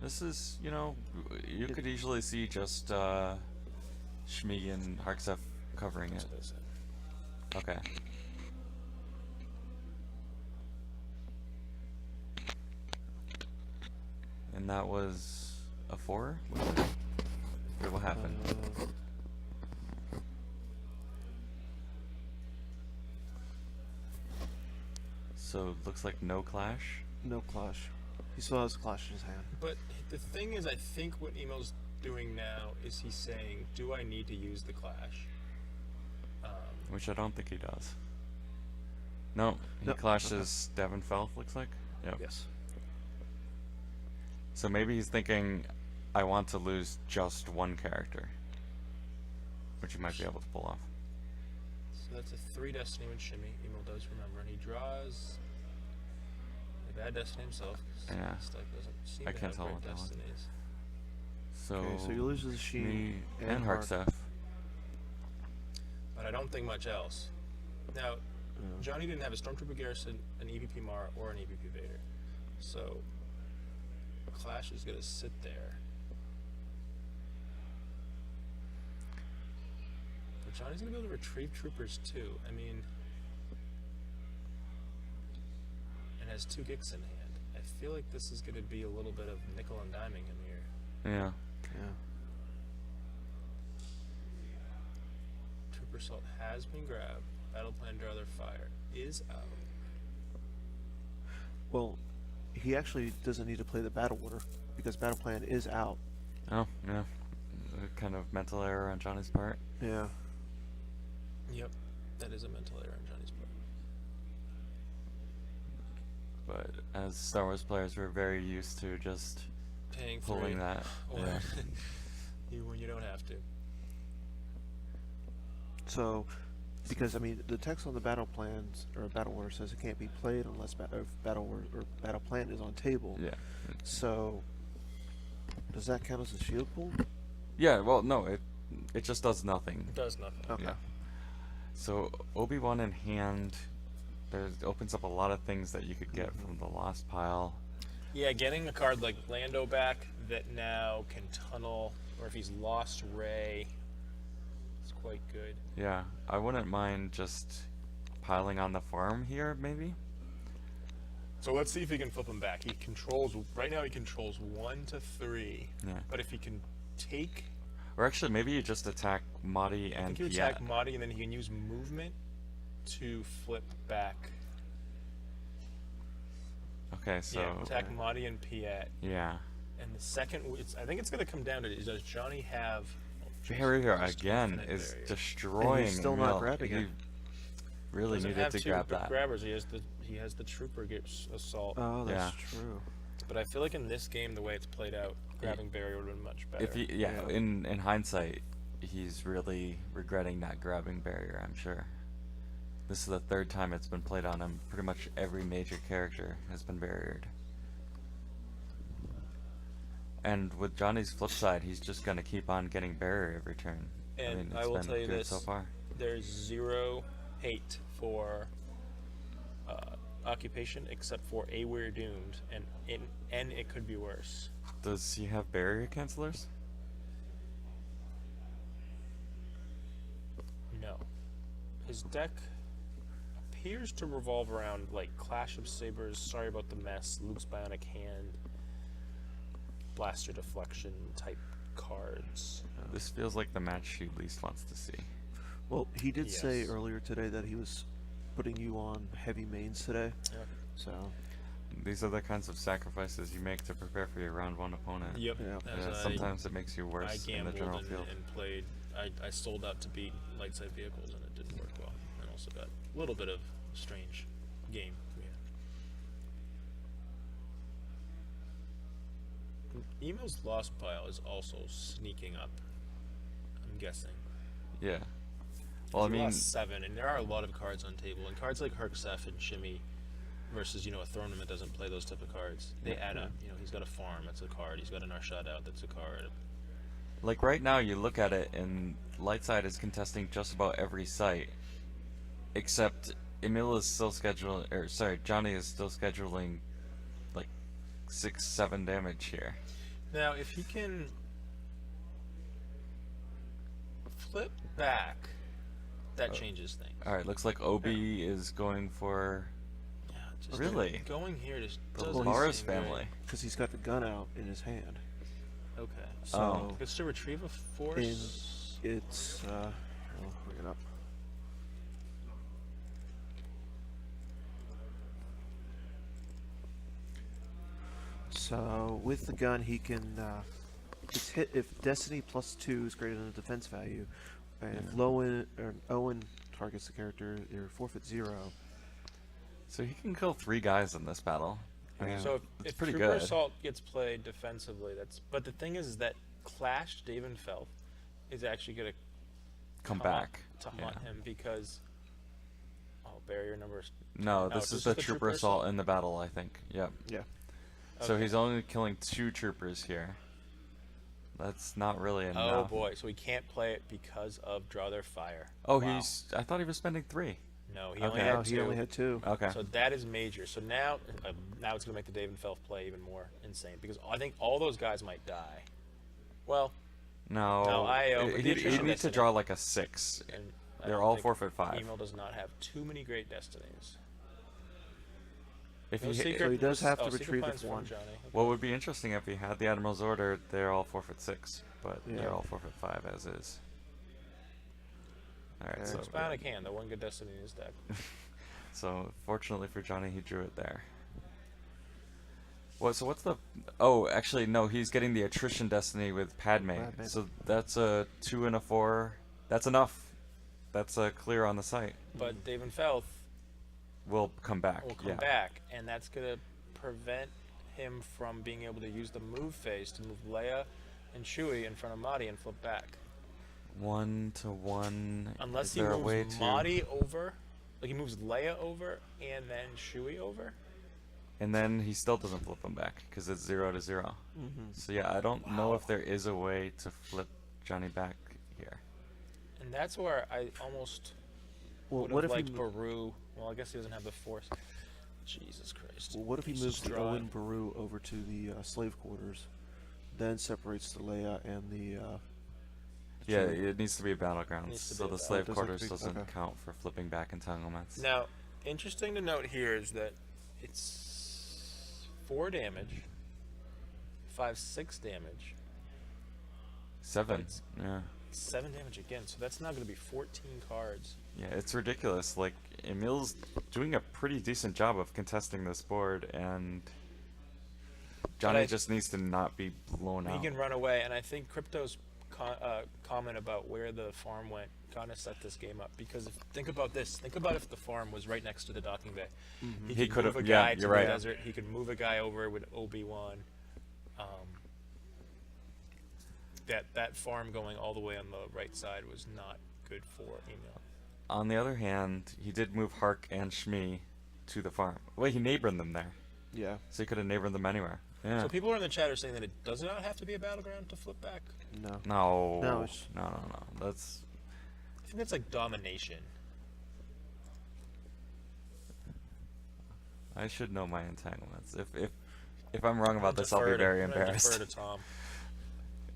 This is, you could easily see just Shmi and Harksef covering it. That's what I said. Okay. And that was a 4? What happened? So looks like no clash. No clash. He still has clash in his hand. But the thing is, I think what Emo's doing now is he's saying, do I need to use the Clash? Which I don't think he does. No, he No, clashes Devon Felth, looks like. Yep. Yes. So maybe he's thinking, I want to lose just one character, which he might be able to pull off. So that's a 3 Destiny with Shimmy. Emil does remember, and he draws a bad Destiny himself. Yeah. Stuck doesn't seem I to can't have tell great what that was. Destinies. So, Okay, so you lose the me Sheen and Hark. Harkstaff. But I don't think much else. Now, Johnny didn't have a Stormtrooper Garrison, an EVP Mara, or an EVP Vader. So, Clash is going to sit there. But Johnny's going to be able to retrieve troopers too. I mean, and has 2 Gix in hand. I feel like this is going to be a little bit of nickel and diming him here. Yeah. Yeah. Trooper Assault has been grabbed. Battle Plan Draw Their Fire is out. Well, he actually doesn't need to play the battle order because battle plan is out. Oh, yeah. A kind of mental error on Johnny's part. Yeah. Yep, that is a mental error on Johnny's part. But as Star Wars players, we're very used to just Paying pulling 3 that. or Yeah. when you don't have to. So, because I mean, the text on the battle plans or battle order says it can't be played unless battle order or battle plan is on table. Yeah. So, does that count as a shield pull? Yeah, well, no, it just does nothing. It does nothing. Okay. Yeah. So Obi-Wan in hand, opens up a lot of things that you could get from the Lost Pile. Yeah, getting a card like Lando back that now can tunnel, or if he's lost Rey, it's quite good. Yeah, I wouldn't mind just piling on the farm here, maybe. So let's see if he can flip him back. He controls, right now he controls 1 to 3. Yeah. But if he can take, Or actually, maybe you just attack Mahdi I and think you Piet. attack Mahdi and then he can use movement to flip back. Okay, so Yeah, attack Mahdi and Piet. yeah. And the second, I think it's going to come down to, does Johnny have... Barrier Just again infinite is barrier. destroying. still not Mill. grabbing He it. really Doesn't needed have to two grab that. grabbers. He has the trooper assault. Oh, that's Yeah. true. But I feel like in this game, the way it's played out, grabbing barrier would have been much better. If he, yeah, Yeah. in hindsight, he's really regretting not grabbing barrier. I'm sure. This is the 3rd time it's been played on him. Pretty much every major character has been barriered. And with Johnny's flip side, he's just gonna keep on getting barrier every turn. And I mean, I it's will been tell you good this: so far. there's 0 hate for occupation except for A We're Doomed, and it could be worse. Does he have barrier cancelers? No, his deck appears to revolve around like Clash of Sabers, Sorry About the Mess, Luke's Bionic Hand, Blaster Deflection type cards. This feels like the match he least wants to see. Well, he did say Yes. earlier today that he was putting you on heavy mains today. Yep. So, These are the kinds of sacrifices you make to prepare for your round 1 opponent. Yep. Yeah. As Yeah, sometimes it makes you I worse in the gambled general field. and played. I sold out to beat light side vehicles and it didn't work well. And also got a little bit of a strange game. Yeah. Emo's Lost Pile is also sneaking up. I'm guessing. Yeah. Well, I He mean, lost 7, and there are a lot of cards on table. And cards like Herksef and Shimmy versus, a Thronem that doesn't play those type of cards. They add up. He's got a farm, that's a card. He's got an Arshad out, that's a card. like right now you look at it and Lightside is contesting just about every site, except Emil is still scheduling, or sorry, Johnny is still scheduling like 6-7 damage here. Now, if he can flip back, that changes things. Alright, looks like Obi is going for Yeah, just Really? going here just the doesn't Lars seem great. family. because he's got the gun out in his hand. Okay. So, Oh. It's to retrieve a force. it's, I'll bring it up. So, with the gun, he can, it's hit if Destiny +2 is greater than the defense value, and if Owen targets the character, they're forfeit 0. So he can kill 3 guys in this battle. Yeah. So It's if pretty Trooper good. Assault gets played defensively, but the thing is that Clash Davenfeld is actually going to Come up back. to Yeah. hunt him because barrier numbers. No, No, this this is the is the Trooper Trooper Assault Assault? in the battle, I think. Yep. Yeah. So Okay. he's only killing 2 troopers here. That's not really Oh enough. boy, so he can't play it because of Draw Their Fire. Oh, Wow. I thought he was spending 3. No, he Okay. only No, had 2. he only had 2. Okay. So that is major. So now it's going to make the Davenfeld play even more insane because I think all those guys might die. Well, No. No, IO, but the He attrition needs to destiny. draw like a 6. and I They're don't all think 4/5. Emil does not have too many great destinies. If No he hit, secret, So he does have to Secret retrieve the Plans from 1. Johnny. what would be interesting if he had the Admiral's Order, they're all 4/6, but Yeah. they're all 4/5 as is. All right, Yeah. so Expound can, the one good destiny in his deck. so fortunately for Johnny, he drew it there. So what's the? Oh, actually no, he's getting the attrition destiny with Padme. Padme. So that's a 2 and a 4. That's enough. That's clear on the site. But Davenfeld Will come back. will come yeah. back, and that's going to prevent him from being able to use the move phase to move Leia and Chewie in front of Mahdi and flip back. 1-to-1. Unless Is he there a way moves to? Mahdi over, like he moves Leia over and then Chewie over. And then he still doesn't flip him back because it's 0 to 0. Mm-hmm. So yeah, I don't know Wow. if there is a way to flip Johnny back here. And that's where I almost Well, would what have if he liked mo- Baru. Well, I guess he doesn't have the Force. Jesus Christ. well, what if he He's moves just the drawing. Owen Baru over to the slave quarters, then separates the Leia and the Yeah, Chewie? it needs to be battlegrounds, Needs to so be the a slave battle- quarters Does it have to doesn't be- okay. count for flipping back entanglements. Now, interesting to note here is that it's 4 damage, 5/6 damage, 7. it's- Yeah. 7 damage again. So that's now going to be 14 cards. Yeah, it's ridiculous. Like, Emil's doing a pretty decent job of contesting this board, and Johnny I- just needs to not be blown He out. can run away, and I think Crypto's comment about where the farm went kind of set this game up. Because think about this. Think about if the farm was right next to the docking bay. He could could've- move a yeah, guy to you're the right. desert. He could move a guy over with Obi-Wan. That farm going all the way on the right side was not good for Emil. On the other hand, he did move Hark and Shmi to the farm. Well, he neighbored them there, Yeah. so he could have neighbored them anywhere. Yeah. So people in the chat are saying that it does not have to be a battleground to flip back. No. No. No, it's- No. That's I think that's like domination. I should know my entanglements. If I'm wrong about this, I'll be Defer to- very I'm gonna embarrassed. Defer to Tom.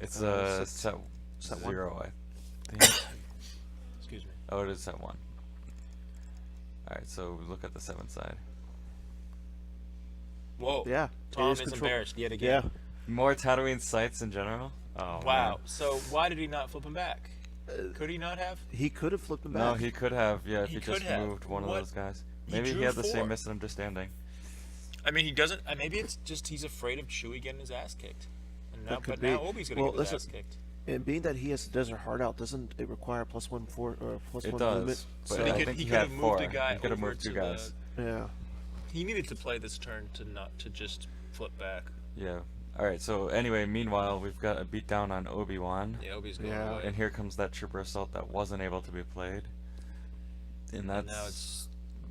It's set- set one? 0, I think. Excuse me. Oh, it is set 1. Alright, so look at the 7 side. Whoa. Yeah. it Tom is control- embarrassed yet Yeah. again. More Tatooine sites in general? Oh, Wow. man. So why did he not flip him back? Could he not have? He could have flipped him No, back. he could have, yeah, if He he, could just have. moved one What? of those guys. He Maybe he drew had the 4. same misunderstanding. I mean, he doesn't. Maybe it's just he's afraid of Chewie getting his ass kicked. And now, That could but now be. Obi's gonna Well, get his listen, ass kicked. And being that he has the Desert Heart out, doesn't it require +1 4 or plus It 1 does, movement? but So I he could think he he could had have 4. moved a guy He could have over moved 2 to guys. Yeah. He needed to play this turn to not to just flip back. Yeah. Alright, so anyway, meanwhile, we've got a beatdown on Obi-Wan. Yeah, Obi's going Yeah. away. And here comes that Trooper Assault that wasn't able to be played. And that's... And now it's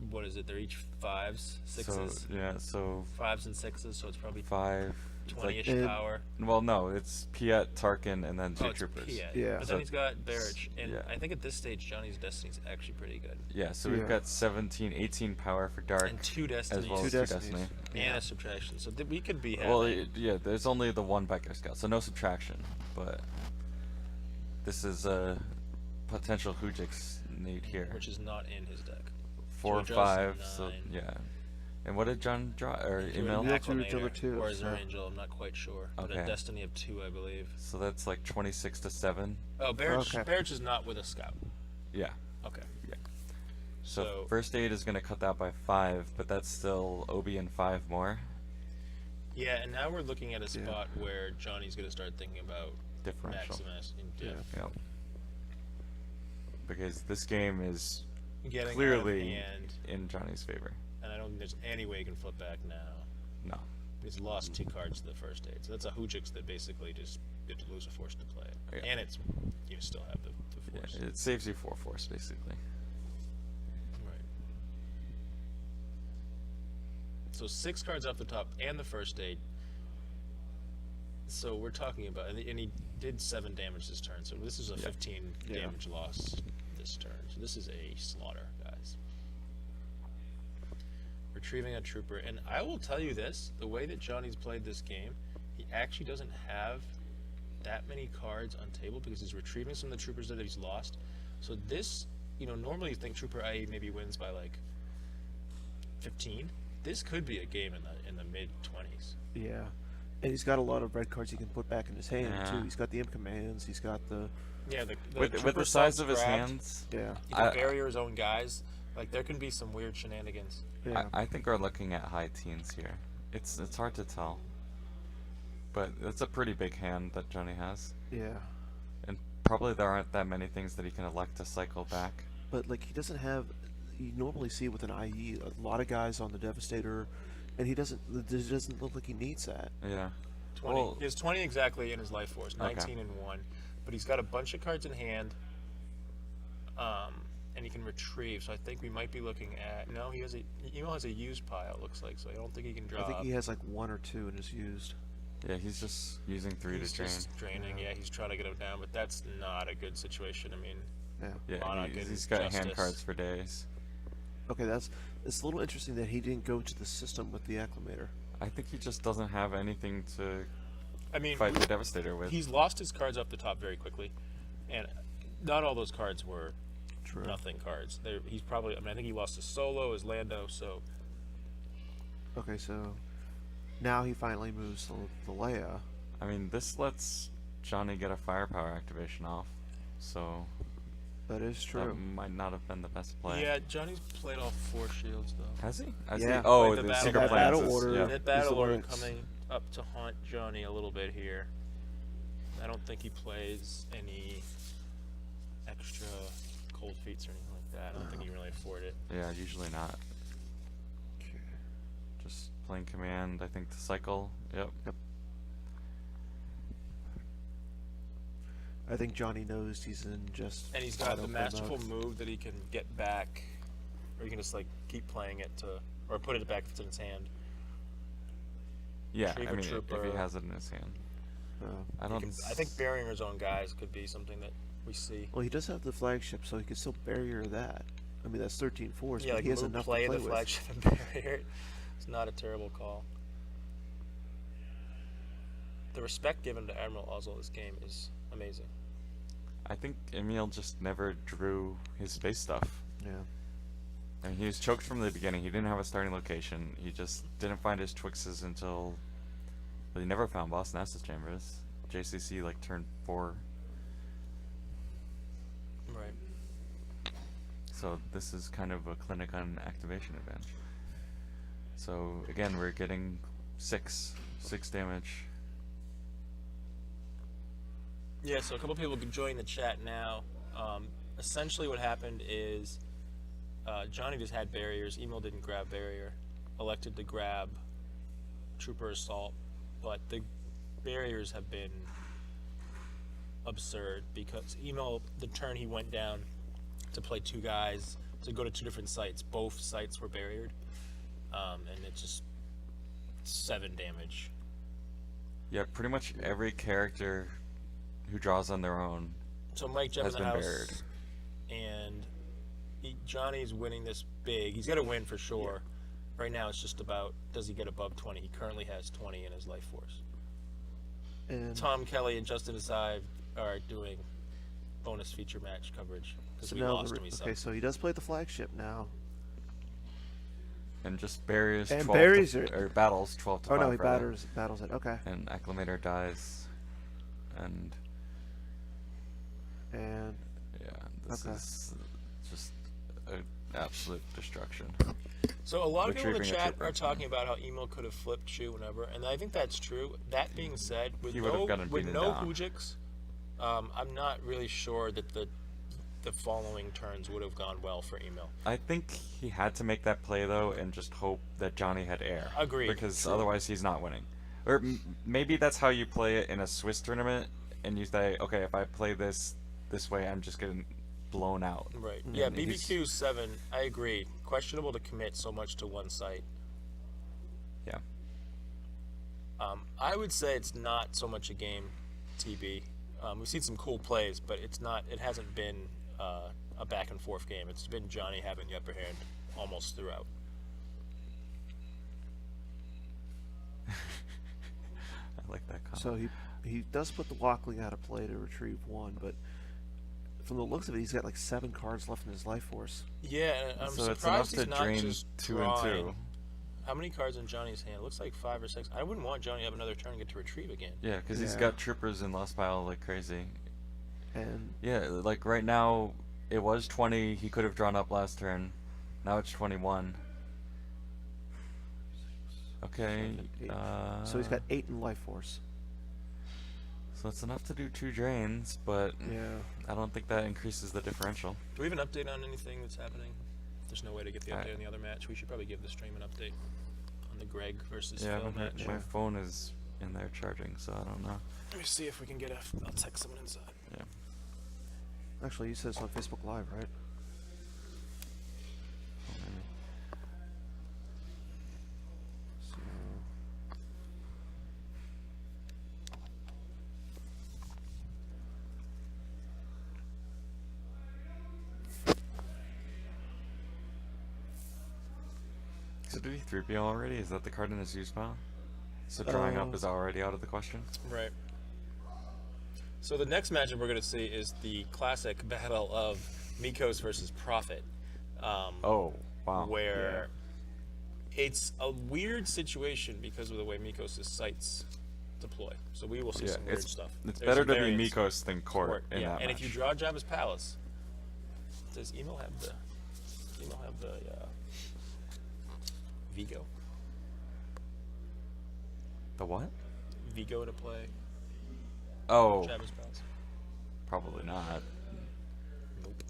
what is it? They're each 5s, 6s, So, yeah, so 5s and 6s. So it's probably 5... it's 20-ish And- power. well, no, it's Piet, Tarkin, and then 2 Oh, it's Troopers. Piet. Yeah. But So- then he's got Barrage, and yeah. I think at this stage Johnny's Destiny's actually pretty good. Yeah, so Yeah. we've got 17, 18 power for Dark, And 2 Destinies. as well Two as 2 Destinies. Destiny. And a subtraction. So we could be having. Well, yeah, there's only the 1 Biker Scout, so no subtraction, but this is a potential Hujix need here. which is not in his deck. 4 or Jojo's 5, so 9. yeah. And what did John draw? Or He drew Emil? an Yeah, drew Acclamator, Jiller too, or is there so- Angel? I'm not quite sure. But a Okay. Destiny of 2, I believe. So that's like 26 to 7. Oh, Barrage, Okay. Barrage is not with a scout. Yeah. Okay. So, So- first aid is going to cut that by 5, but that's still Obi and 5 more. Yeah, and now we're looking at a Yeah. spot where Johnny's going to start thinking about Differential. Maximus and Yeah. Yep. Because this game is getting clearly out of hand, in Johnny's favor. and I don't think there's any way you can flip back now. No. He's lost 2 cards to the first aid. So that's a Hujix that basically just you have to lose a force to play it. Yeah. And it's you still have the force. Yeah, it saves you 4 force basically. Right. So 6 cards off the top and the first aid. So we're talking about, and he did 7 damage this turn. So this is a 15 Yeah. damage loss this turn. So this is a slaughter, guys. Retrieving a trooper, and I will tell you this: the way that Johnny's played this game, he actually doesn't have that many cards on table because he's retrieving some of the troopers that he's lost. So this, normally you think Trooper IE maybe wins by like 15. This could be a game in the mid 20s. Yeah. And he's got a lot of red cards he can put back in his hand Yeah. too. He's got the imp commands. He's got the Yeah, With trooper the size assault's of his grabbed. hands, yeah. He can barrier his own guys. Like there can be some weird shenanigans. Yeah. I think we're looking at high teens here. It's hard to tell. But it's a pretty big hand that Johnny has. Yeah. And probably there aren't that many things that he can elect to cycle back. But like he doesn't have, you normally see with an IE a lot of guys on the Devastator, and he doesn't look like he needs that. Yeah. 20. Well, He has 20 exactly in his life force, 19 Okay. and 1. But he's got a bunch of cards in hand. And he can retrieve. So I think we might be looking at. No, he has a used pile. It looks like. So I don't think he can draw. I think he has like 1 or 2 in his used. yeah, he's just using 3 He's to drain. just draining. Yeah, he's trying to get him down, but that's not a good situation. I mean, Yeah. Yeah, Monarch he's and got hand Justice. cards for days. Okay, it's a little interesting that he didn't go to the system with the Acclimator. I think he just doesn't have anything to I mean, fight the Devastator with. he's lost his cards off the top very quickly, and not all those cards were True. nothing cards. He's probably. I mean, I think he lost his Solo, his Lando. So Okay, so now he finally moves the Leia. I mean, this lets Johnny get a firepower activation off, so That is that true. might not have been the best play. yeah, Johnny's played all 4 shields though. Has he? Has Yeah. he? Oh, Like the the battle- secret that plans battle is- order. yeah. That battle the order one that's- coming up to haunt Johnny a little bit here. I don't think he plays any extra cold feats or anything like that. I don't think he can really afford it. Yeah, usually not. Okay. Just playing command, I think, to cycle. Yep. I think Johnny knows he's in just. And he's got the autoplay masterful mode. move that he can get back, or he can just like keep playing it to, or put it back if it's in his hand. Yeah, Retriever I mean, if Trooper. he has it in his hand. I He don't. can, I think burying his own guys could be something that we see. Well, he does have the flagship, so he can still barrier that. I mean, that's 13 force, Yeah, but like he has move, enough play to play the with. flagship and barrier it. It's not a terrible call. The respect given to Admiral Ozzel this game is amazing. I think Emil just never drew his space stuff. Yeah. I mean, he was choked from the beginning. He didn't have a starting location. He just didn't find his Twixes until. Well, he never found Boss Nasus Chambers. JCC like turn 4. Right. So this is kind of a clinic on activation advantage. So again, we're getting 6 damage. Yeah, so a couple people can join the chat now. Essentially what happened is Johnny just had barriers. Emil didn't grab barrier. Elected to grab Trooper Assault. But the barriers have been absurd because Emil, the turn he went down to play 2 guys, to go to 2 different sites, both sites were barriered. And it's just 7 damage. Yeah, pretty much every character who draws on their own So Mike Jeb in has the been house, buried. and Johnny's winning this big. He's got to win for sure. Right now, it's just about does he get above 20. He currently has 20 in his life force. And Tom Kelly and Justin Asai are doing bonus feature match coverage because so we now lost him. He okay, sucked. so he does play the flagship now. And just barriers And 12 buries to, it. or battles 12 to Oh 5. no, he rather. battles it. Okay. And Acclimator dies. And And yeah, this Okay. is just an absolute destruction. So a lot of people in the Retrieving a chat trooper. are talking about how Emil could have flipped Chu whenever, and I think that's true. That being said, with He would have no gotten with beaten no down. Hujix, I'm not really sure that the the following turns would have gone well for Email. I think he had to make that play though, and just hope that Johnny had air. Agreed. Because True. otherwise he's not winning. Or maybe that's how you play it in a Swiss tournament, and you say, okay, if I play this way, I'm just getting blown out. Right. Yeah, And he's- BBQ 7, I agree. Questionable to commit so much to one site. Yeah. I would say it's not so much a game, TB. We've seen some cool plays, but it's not. It hasn't been a back and forth game. It's been Johnny having the upper hand almost throughout. I like that comment. So he does put the Walkling out of play to retrieve 1, but from the looks of it, he's got like 7 cards left in his life force. Yeah, and I'm So it's enough surprised to he's not drain just 2 and drawing. 2. How many cards in Johnny's hand? It looks like 5 or 6. I wouldn't want Johnny to have another turn and get to retrieve again. Yeah, because he's Yeah. got troopers in Lost Pile like crazy. And Yeah, like right now, it was 20. He could have drawn up last turn. Now it's 21. Okay. 8. So he's got 8 in life force. So it's enough to do 2 drains, but Yeah. I don't think that increases the differential. Do we have an update on anything that's happening? There's no way to get the update on the other match. We should probably give the stream an update on the Greg versus Yeah, Phil but match. my phone is in there charging, so I don't know. Let me see if we can get I'll text someone inside. Yeah. Actually, you said it's on Facebook Live, right? So, So did he 3PO already? Is that the card in his use pile? So drawing up is already out of the question? Right. So the next matchup we're going to see is the classic battle of Mikos versus Prophet. Oh, wow. Where it's a weird situation because of the way Mikos' sites deploy. So we will see Yeah, some weird it's, stuff. it's There's better some to be variance. Mikos than Court in Yeah, that and match. if you draw Jabba's Palace, does Emil have the Vigo? The what? Vigo to play Oh, Jabba's Palace? probably not. Nope.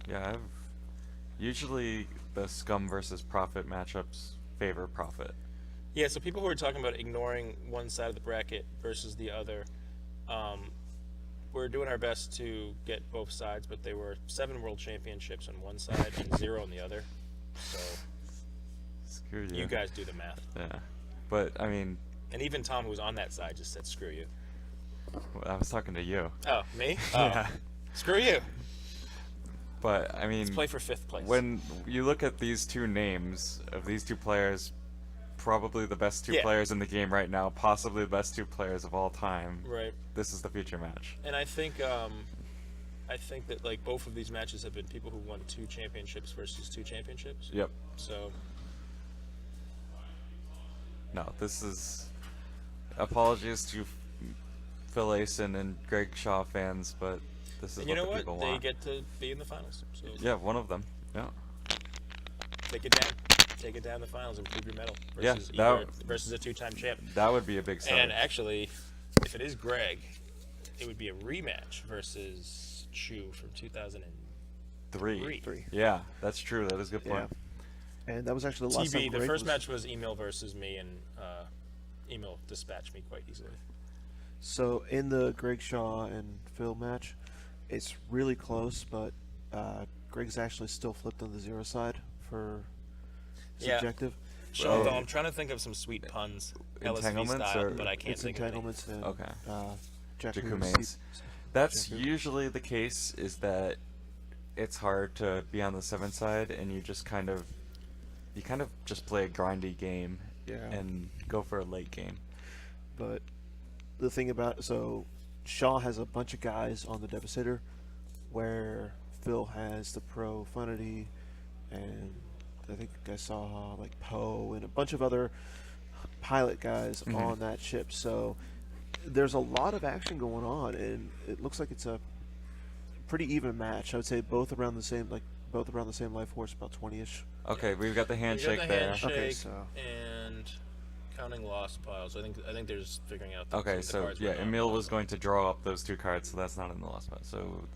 Yeah, usually the Scum versus Prophet matchups favor Prophet. Yeah, so people who are talking about ignoring one side of the bracket versus the other, we're doing our best to get both sides, but they were 7 world championships on one side and 0 on the other. So Screw you. you guys do the math. Yeah. But, I mean, And even Tom, who was on that side, just said, screw you. I was talking to you. Oh, me? Oh, Yeah. screw you. But, I mean, Let's play for 5th place. when you look at these 2 names of these 2 players, probably the best 2 Yeah. players in the game right now, possibly the best 2 players of all time, Right. this is the future match. And I think that like both of these matches have been people who won 2 championships versus 2 championships. Yep. So No, this is... Apologies to Phil Asen and Greg Shaw fans, but this is and you what know the what? people They want. get to be in the finals. So Yeah, one of them. Yeah. take it down. Take it down the finals and prove your medal Yeah, versus that- versus a 2-time champ. That would be a big start. And actually, if it is Greg, it would be a rematch versus Chu from 2003. Three. Yeah, that's true. That is a good point. And that was actually the last TB, time the Greg first was- match was Emil versus me, and Emil dispatched me quite easily. So in the Greg Shaw and Phil match, it's really close, but Greg's actually still flipped on the 0 side for his Yeah. objective. Sean, Oh. though, I'm trying to think of some sweet puns, LSV Entanglements style, or- but I can't It's think of any. entanglements and Okay. Jakku Jakku Seep- That's Jakku. usually the case, is that it's hard to be on the 7 side, and you kind of just play a grindy game Yeah. and go for a late game. But the thing about Shaw has a bunch of guys on the Devastator, where Phil has the Profundity, and I think I saw like Poe and a bunch of other pilot guys Mhm. on that ship. So there's a lot of action going on, and it looks like it's a pretty even match. I would say both around the same life force, about 20-ish Okay, we've got the You handshake got the there. handshake Okay, so- and counting lost piles. I think they're just figuring out. Some Okay, of the so cards yeah, were not Emil was lost. going to draw up those 2 cards, so that's not in the lost pile. So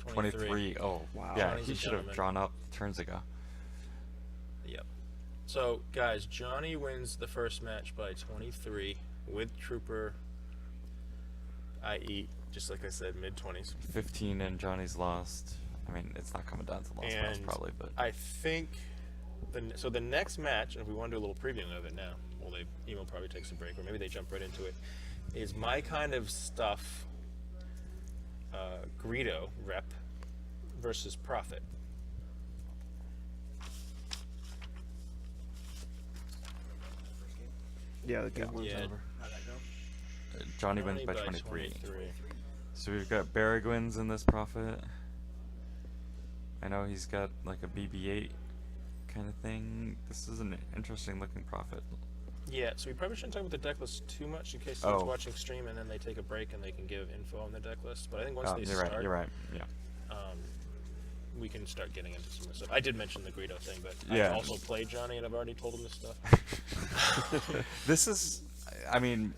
23. Oh, Wow. yeah, Johnny's he a should have gentleman. drawn up turns ago. Yep. So guys, Johnny wins the first match by 23 with Trooper. I.e., just like I said, mid-20s. 15 and Johnny's lost. I mean, it's not coming down to lost piles And probably, but I think the next match, and if we want to do a little previewing of it now, well, Emo probably takes a break, or maybe they jump right into it, is my kind of stuff. Greedo rep versus Prophet. Yeah, the game one's Yeah. over. Johnny wins by 23. So we've got Baragwins in this Prophet. I know he's got like a BB-8 kind of thing. This is an interesting looking Prophet. Yeah, so we probably shouldn't talk about the deck list too much in case someone's Oh. watching stream and then they take a break and they can give info on the deck list. But I think once Oh, they you're start, right. You're right. Yeah. we can start getting into some of the stuff. I did mention the Greedo thing, but Yeah. I also played Johnny and I've already told him this stuff. This is, I mean,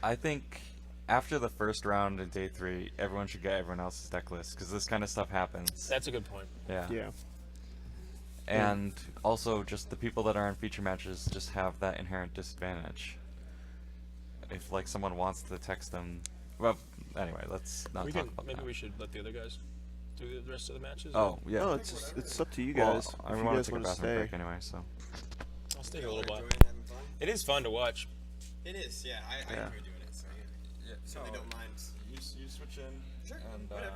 I think after the first round in day 3, everyone should get everyone else's deck list because this kind of stuff happens. That's a good point. Yeah. Yeah. And also, just the people that are in feature matches just have that inherent disadvantage. If like someone wants to text them, well, anyway, let's not We talk can about maybe that. we should let the other guys do the rest of the matches. Oh yeah. No, it's up to you Well, guys. I if you want guys to take a want to bathroom stay. break anyway, so. I'll stay a little while. Having fun? It is fun to watch. It is, yeah. I Yeah. enjoy doing it, so yeah. Certainly don't mind. You switch in, Sure, and whatever.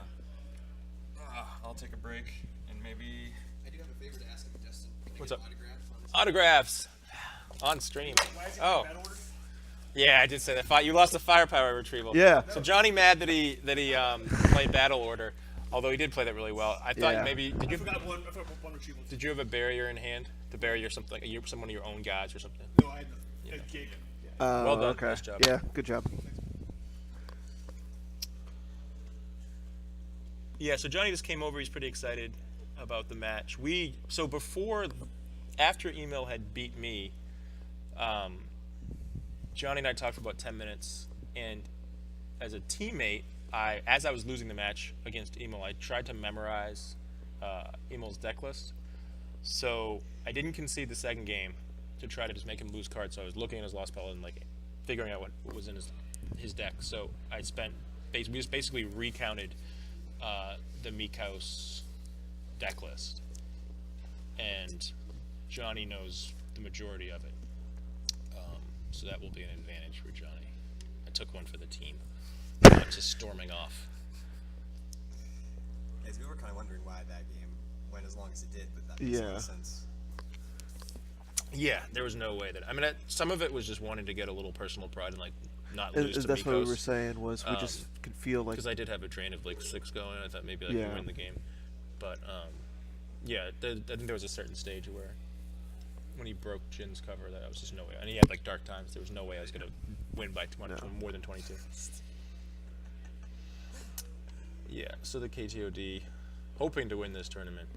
I'll take a break, and maybe. I do have a favor to ask of Justin. Can I What's get up? an autograph on this? Autographs on stream. Oh. Yeah, I did say that. You lost the firepower retrieval. Yeah. So Johnny mad that he played Battle Order, although he did play that really well. I thought Yeah. maybe I forgot one retrieval. did you have a barrier in hand to bury your something like someone of your own gods or something? No, I had the gig. Well done. Okay. Nice job. Yeah, good job. Yeah, so Johnny just came over. He's pretty excited about the match. After Email had beat me, Johnny and I talked for about 10 minutes, and as a teammate, as I was losing the match against Email, I tried to memorize Email's deck list. So I didn't concede the second game to try to just make him lose cards. So I was looking at his lost pile and like figuring out what was in his deck. So I we just basically recounted the Mikos deck list, and Johnny knows the majority of it. So that will be an advantage for Johnny. I took one for the team. Not just storming off. Guys, we were kind of wondering why that game went as long as it did, but that makes a lot Yeah. of sense. Yeah, there was no way that. I mean, some of it was just wanting to get a little personal pride and like not And, lose and to that's what we were Mikos. saying was we just could feel like Because I did have a drain of like 6 going. I thought maybe I Yeah. could win the game, but yeah, I think there was a certain stage where when he broke Jin's cover, that was just no way. And he had like Dark Times. There was no way I was gonna win by more than 22. Yeah, so the KTOD, hoping to win this tournament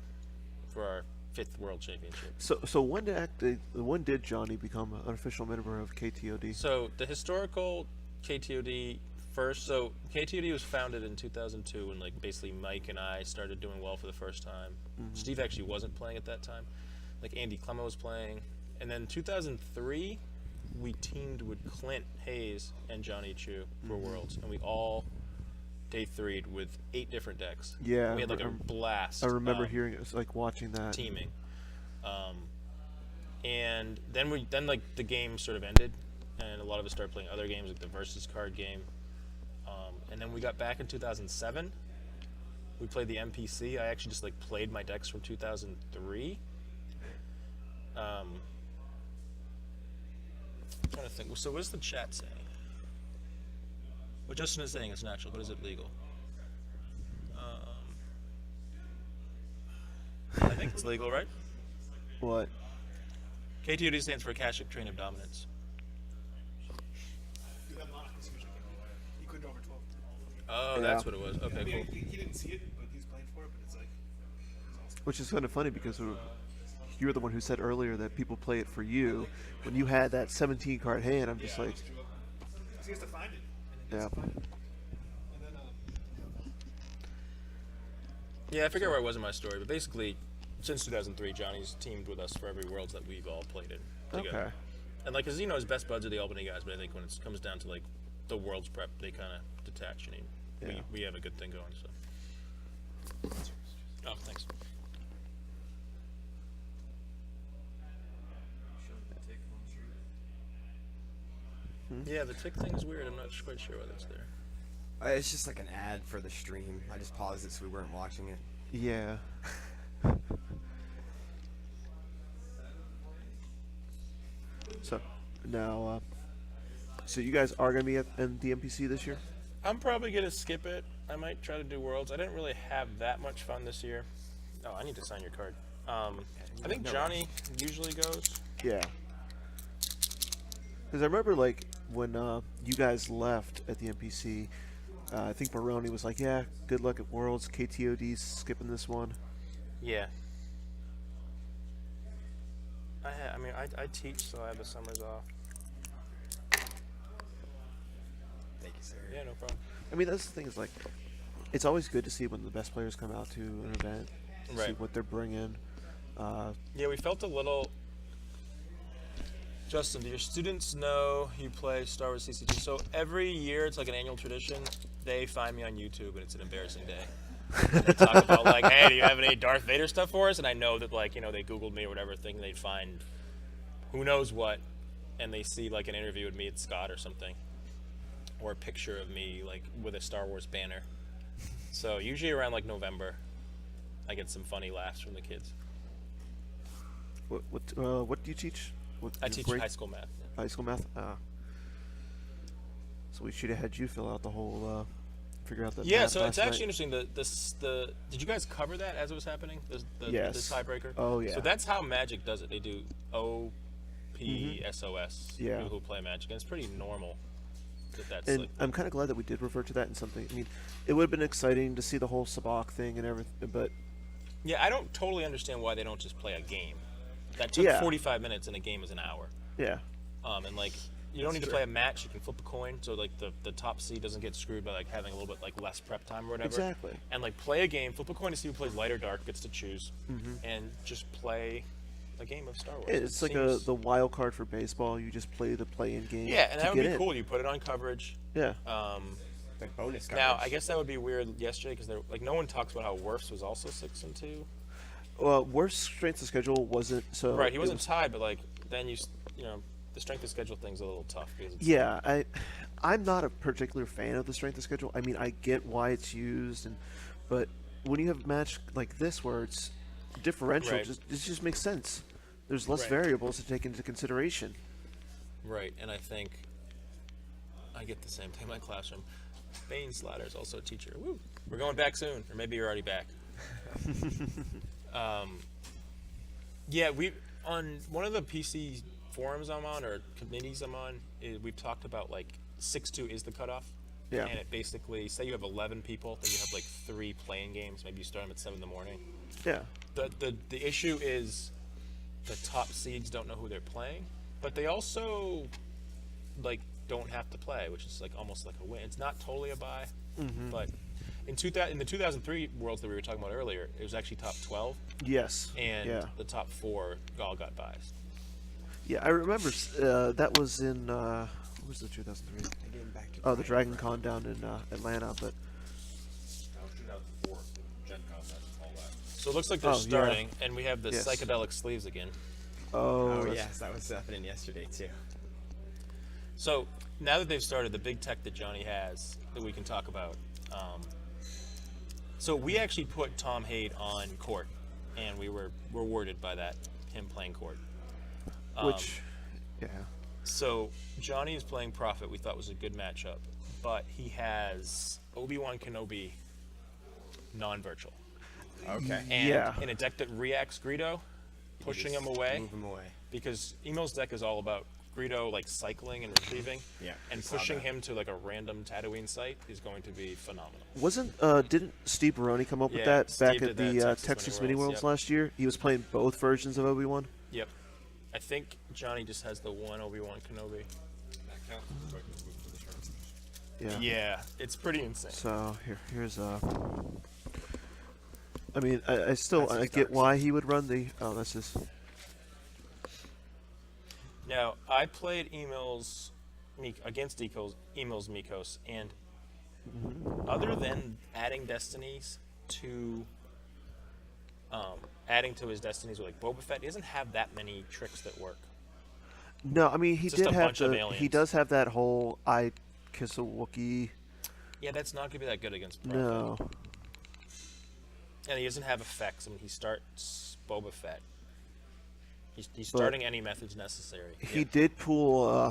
for our 5th World Championship. so when did Johnny become an official member of KTOD? So the historical KTOD first. So KTOD was founded in 2002 when like basically Mike and I started doing well for the first time. Steve actually wasn't playing at that time. Like Andy Clemmo was playing, and then 2003 we teamed with Clint Hayes and Johnny Chu for Worlds, and we all day 3'd with 8 different decks. Yeah, we had like a blast. I remember hearing it, like watching that. Teaming. And then like the game sort of ended, and a lot of us started playing other games like the Versus card game. And then we got back in 2007. We played the MPC. I actually just like played my decks from 2003. Trying to think. So what's the chat saying? What Justin is saying is natural, but is it legal? I think it's legal, right? What? KTOD stands for Akashic Train of Dominance. You have Monarch this usually. He couldn't over 12. Oh, Yeah. that's what it was. I Okay, mean, cool. he didn't see it, but he's playing for it. But it's like, it's Which is kind of funny because you're the one who said earlier that people play it for you. When you had that 17 card hand, I'm just like, He has to find it. yeah. And then, Yeah, I forget where I was in my story, but basically, since 2003, Johnny's teamed with us for every Worlds that we've all played in together. Okay. And like, as you know, his best buds are the Albany guys, but I think when it comes down to like the Worlds prep, they kind of detach, and Yeah. we have a good thing going. So. Oh, thanks. Yeah, the tick thing is weird. I'm not quite sure why that's there. It's just like an ad for the stream. I just paused it so we weren't watching it. Yeah. So now, so you guys are gonna be in the NPC this year? I'm probably gonna skip it. I might try to do Worlds. I didn't really have that much fun this year. Oh, I need to sign your card. I think Johnny usually goes. Yeah. Because I remember like when you guys left at the NPC, I think Baroni was like, "Yeah, good luck at Worlds. KTOD's skipping this one." Yeah. I teach, so I have the summers off. Thank you, sir. Yeah, no problem. I mean, that's the thing is like, it's always good to see when the best players come out to an event, see Right. what they're bringing. Yeah, we felt a little. Justin, do your students know you play Star Wars CCG? So every year, it's like an annual tradition. They find me on YouTube, and it's an embarrassing day. And they talk about like, hey, do you have any Darth Vader stuff for us? And I know that like, they Googled me or whatever, thinking they'd find who knows what, and they see like an interview with me at Scott or something, or a picture of me like with a Star Wars banner. So usually around like November, I get some funny laughs from the kids. What do you teach? What, I your teach grade? high school math. High school math. So we should have had you fill out the whole. Figure out that. Yeah, math so it's last actually night. interesting. Did you guys cover that as it was happening? The Yes. tiebreaker. Oh, yeah. So that's how Magic does it. They do OPSOS. Yeah. People who play Magic, and it's pretty normal. That's And like, I'm kind of glad that we did refer to that in something. I mean, it would have been exciting to see the whole Sabak thing and everything, but yeah, I don't totally understand why they don't just play a game. That took Yeah. 45 minutes, and a game is an hour. yeah, And like, you don't need to play a match. You can flip a coin, so like the top seed doesn't get screwed by like having a little bit like less prep time or whatever. Exactly. And like play a game, flip a coin to see who plays light or dark, gets to choose, and just play a game of Star Wars. it's It like seems- the wild card for baseball. You just play the play-in game. Yeah, and to that would get be in. cool. You put it on coverage. Yeah, Like bonus coverage. Now, I guess that would be weird yesterday because like no one talks about how Werfs was also 6-2. well, worst strength of schedule wasn't so. Right, he it wasn't was- tied, but like then the strength of schedule thing's a little tough because it's, Yeah, I'm not a particular fan of the strength of schedule. I mean, I get why it's used, but when you have a match like this where it's differential, Right. it just makes sense. There's less Right. variables to take into consideration. right. And I think I get the same thing in my classroom. Bane Slatter is also a teacher. Woo! We're going back soon, or maybe you're already back. Yeah, we on one of the PC forums I'm on or committees I'm on, we've talked about like 6-2 is the cutoff. Yeah. And it basically, say you have 11 people, then you have like 3 playing games. Maybe you start them at 7 in the morning. Yeah, The issue is the top seeds don't know who they're playing, but they also like don't have to play, which is like almost like a win. It's not totally a bye, but in the 2003 Worlds that we were talking about earlier, it was actually top 12, yes, and yeah. the top 4 all got buys. Yeah, I remember that was in what was the 2003? Getting back to Oh, the Dragon Con down in Atlanta, but So it looks like they're Oh, yeah. starting, and we have the Yes. psychedelic sleeves again. Oh, that's- yes, that was happening yesterday too. So now that they've started, the big tech that Johnny has that we can talk about. So we actually put Tom Hade on court, and we were rewarded by that, him playing court. which, yeah, So Johnny is playing Prophet. We thought was a good matchup, but he has Obi-Wan Kenobi non-virtual, Okay. and Yeah. in a deck that reacts Greedo, pushing him away Move him away. because Emo's deck is all about Greedo like cycling and retrieving, Yeah, and I saw pushing that. him to like a random Tatooine site is going to be phenomenal. Didn't Steve Baroni come up with Yeah, that Steve back did at that the at Texas Mini Mini Worlds, Worlds yep. last year? He was playing both versions of Obi-Wan. Yep. I think Johnny just has the one Obi-Wan Kenobi. That counts as like a move for the turn. Yeah. Yeah, it's pretty insane. So here's I mean, I still That's his get dark why he would run the. Oh, that's his. Now, I played against Emil's Mikos, and other than adding destinies to adding to his destinies with like Boba Fett, he doesn't have that many tricks that work. No, I mean he Just did a have bunch of the. He aliens. does have that whole I kiss a Wookiee. Yeah, that's not gonna be that good against Prophet. No. And he doesn't have effects. I mean, he starts Boba Fett. He's But starting any methods necessary. He did pull.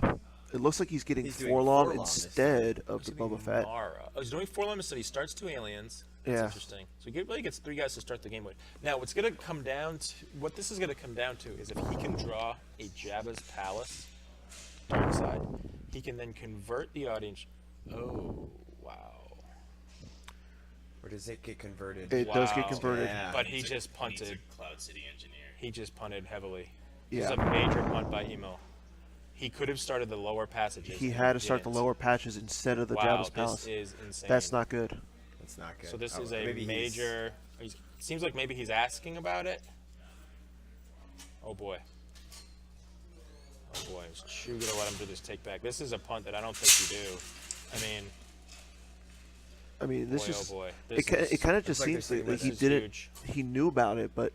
It looks like he's getting He's doing Forlom Forlom this instead of the Gonna be Boba Fett. Mara. Oh, he's doing 4 limits, so he starts 2 aliens. That's Yeah. interesting. So he really gets 3 guys to start the game with. Now, what's going to come down to, what this is going to come down to is if he can draw a Jabba's Palace dark side, he can then convert the audience. Oh, wow. Or does it get converted? It does get Wow. converted. Yeah. But he Needs just a punted. Cloud City engineer. He just punted heavily. Yeah. This is a major punt by Emo. He could have started the lower passages. He and had to start the didn't. lower patches instead of the Wow, Jabba's Palace. this is insane. That's not good. That's not good. So this Oh, is a maybe he's- major. Seems like maybe he's asking about it. Oh boy. Oh boy, is Chew gonna let him do this take back? This is a punt that I don't think you do. I mean, this Boy, is. oh boy. It kind of just like seems they're like, saying he this is didn't. huge. He knew about it, but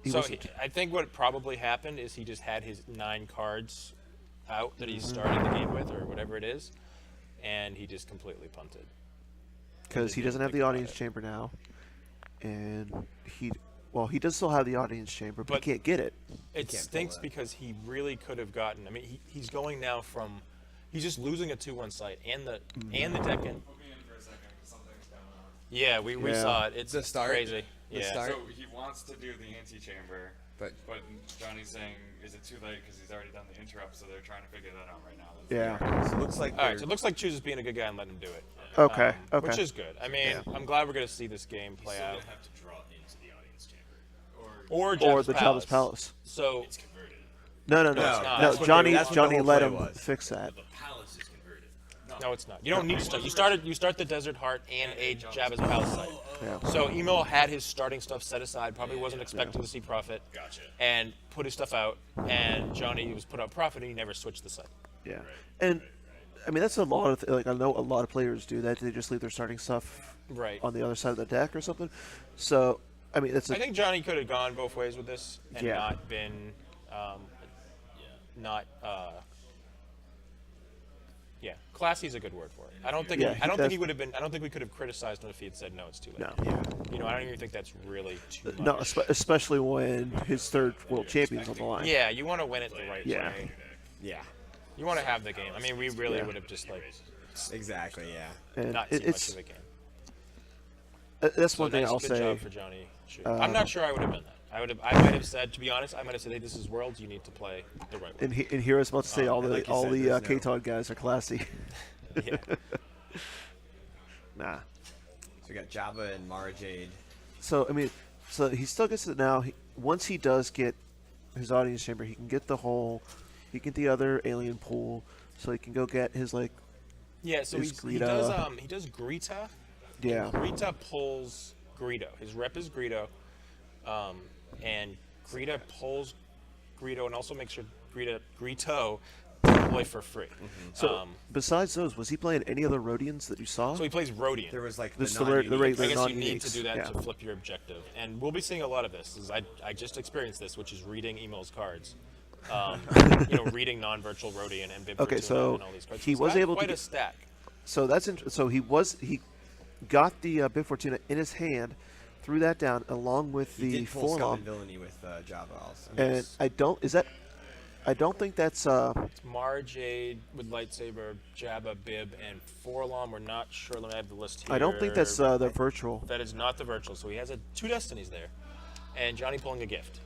he So wasn't. I think what probably happened is he just had his 9 cards out that he's Mm-hmm. starting the game with, or whatever it is, and he just completely punted. Because he didn't doesn't have think the about audience it. chamber now, and he does still have the audience chamber, but But- he can't get it. It can't pull stinks that. because he really could have gotten. I mean, he's going now from. He's just losing a 2-1 site and the deck in. Put me in for a second because something's going on. Yeah, we Yeah. saw it. It's The start? crazy. The Yeah. start? So he wants to do the antechamber, But but Johnny's saying, is it too late because he's already done the interrupt? So they're trying to figure that out right now. That's Yeah. so it looks like All right, they're- so it looks like Choose is being a good guy and letting him do it. Okay. Okay. Which is good. I mean, I'm glad we're going to see this game play Still out. gonna have to draw into the audience chamber. Or or Jabba's the Jabba's Palace. So It's converted. No. it's not. No, That's what Johnny. that's what Johnny the let play him was. fix that. The palace is converted. no, it's not. You don't need to start. You start the Desert Heart and a Jabba's Palace site. Yeah. So Emo had his starting stuff set aside. Probably wasn't expecting to see Prophet. Gotcha. And put his stuff out. And Johnny was put out Prophet, and he never switched the site. Yeah. And I mean that's a lot of like I know a lot of players do that. They just leave their starting stuff Right. on the other side of the deck or something. So I mean it's I think Johnny could have gone both ways with this and Yeah. not been, classy is a good word for it. I don't think. Yeah, I don't that's- think he would have been. I don't think we could have criticized him if he had said no. It's too late. no. You know, I don't even think that's really too much. No, especially when his third world champion's on the line. Yeah, you want to win it the right Yeah. way. yeah, You want to have the game. I mean, we really Yeah. would have just like exactly, yeah. And not seen much it's of the game. that's So one thing nice, I'll good say. job for Johnny. I'm not sure I would have done that. I might have said, to be honest, I might have said, hey, this is Worlds. You need to play the right way. And here I was about to say all the like you said, there's no- K-Todd guys are classy. Yeah. Nah. So we got Jabba and Mara Jade. So I mean, so he still gets it now. Once he does get his audience chamber, he can get the whole, he can get the other alien pool, so he can go get his like, Yeah, so Is he Greedo- does Greta. yeah, Greta pulls Greedo. His rep is Greedo, and Greta pulls Greedo and also makes sure Greedo can play for free. So besides those, was he playing any other Rhodians that you saw? So he plays Rodian. There was like This the is the non-unique- the I regular guess you need non-uniques. to do that yeah. to flip your objective, and we'll be seeing a lot of this. I just experienced this, which is reading Emo's cards. Reading non-virtual Rodian and Bib Okay, Fortuna so and all these cards. he He's was got able to quite a get- stack. So that's so he got the Bib Fortuna in his hand, threw that down along with He the did pull Scum Forlom, and Villainy with Jabba also. and I don't think that's It's Mara Jade with lightsaber, Jabba, Bib, and Forlom. We're not sure. Let me have the list here. I don't think that's the virtual. That is not the virtual. So he has 2 destinies there, and Johnny pulling a gift.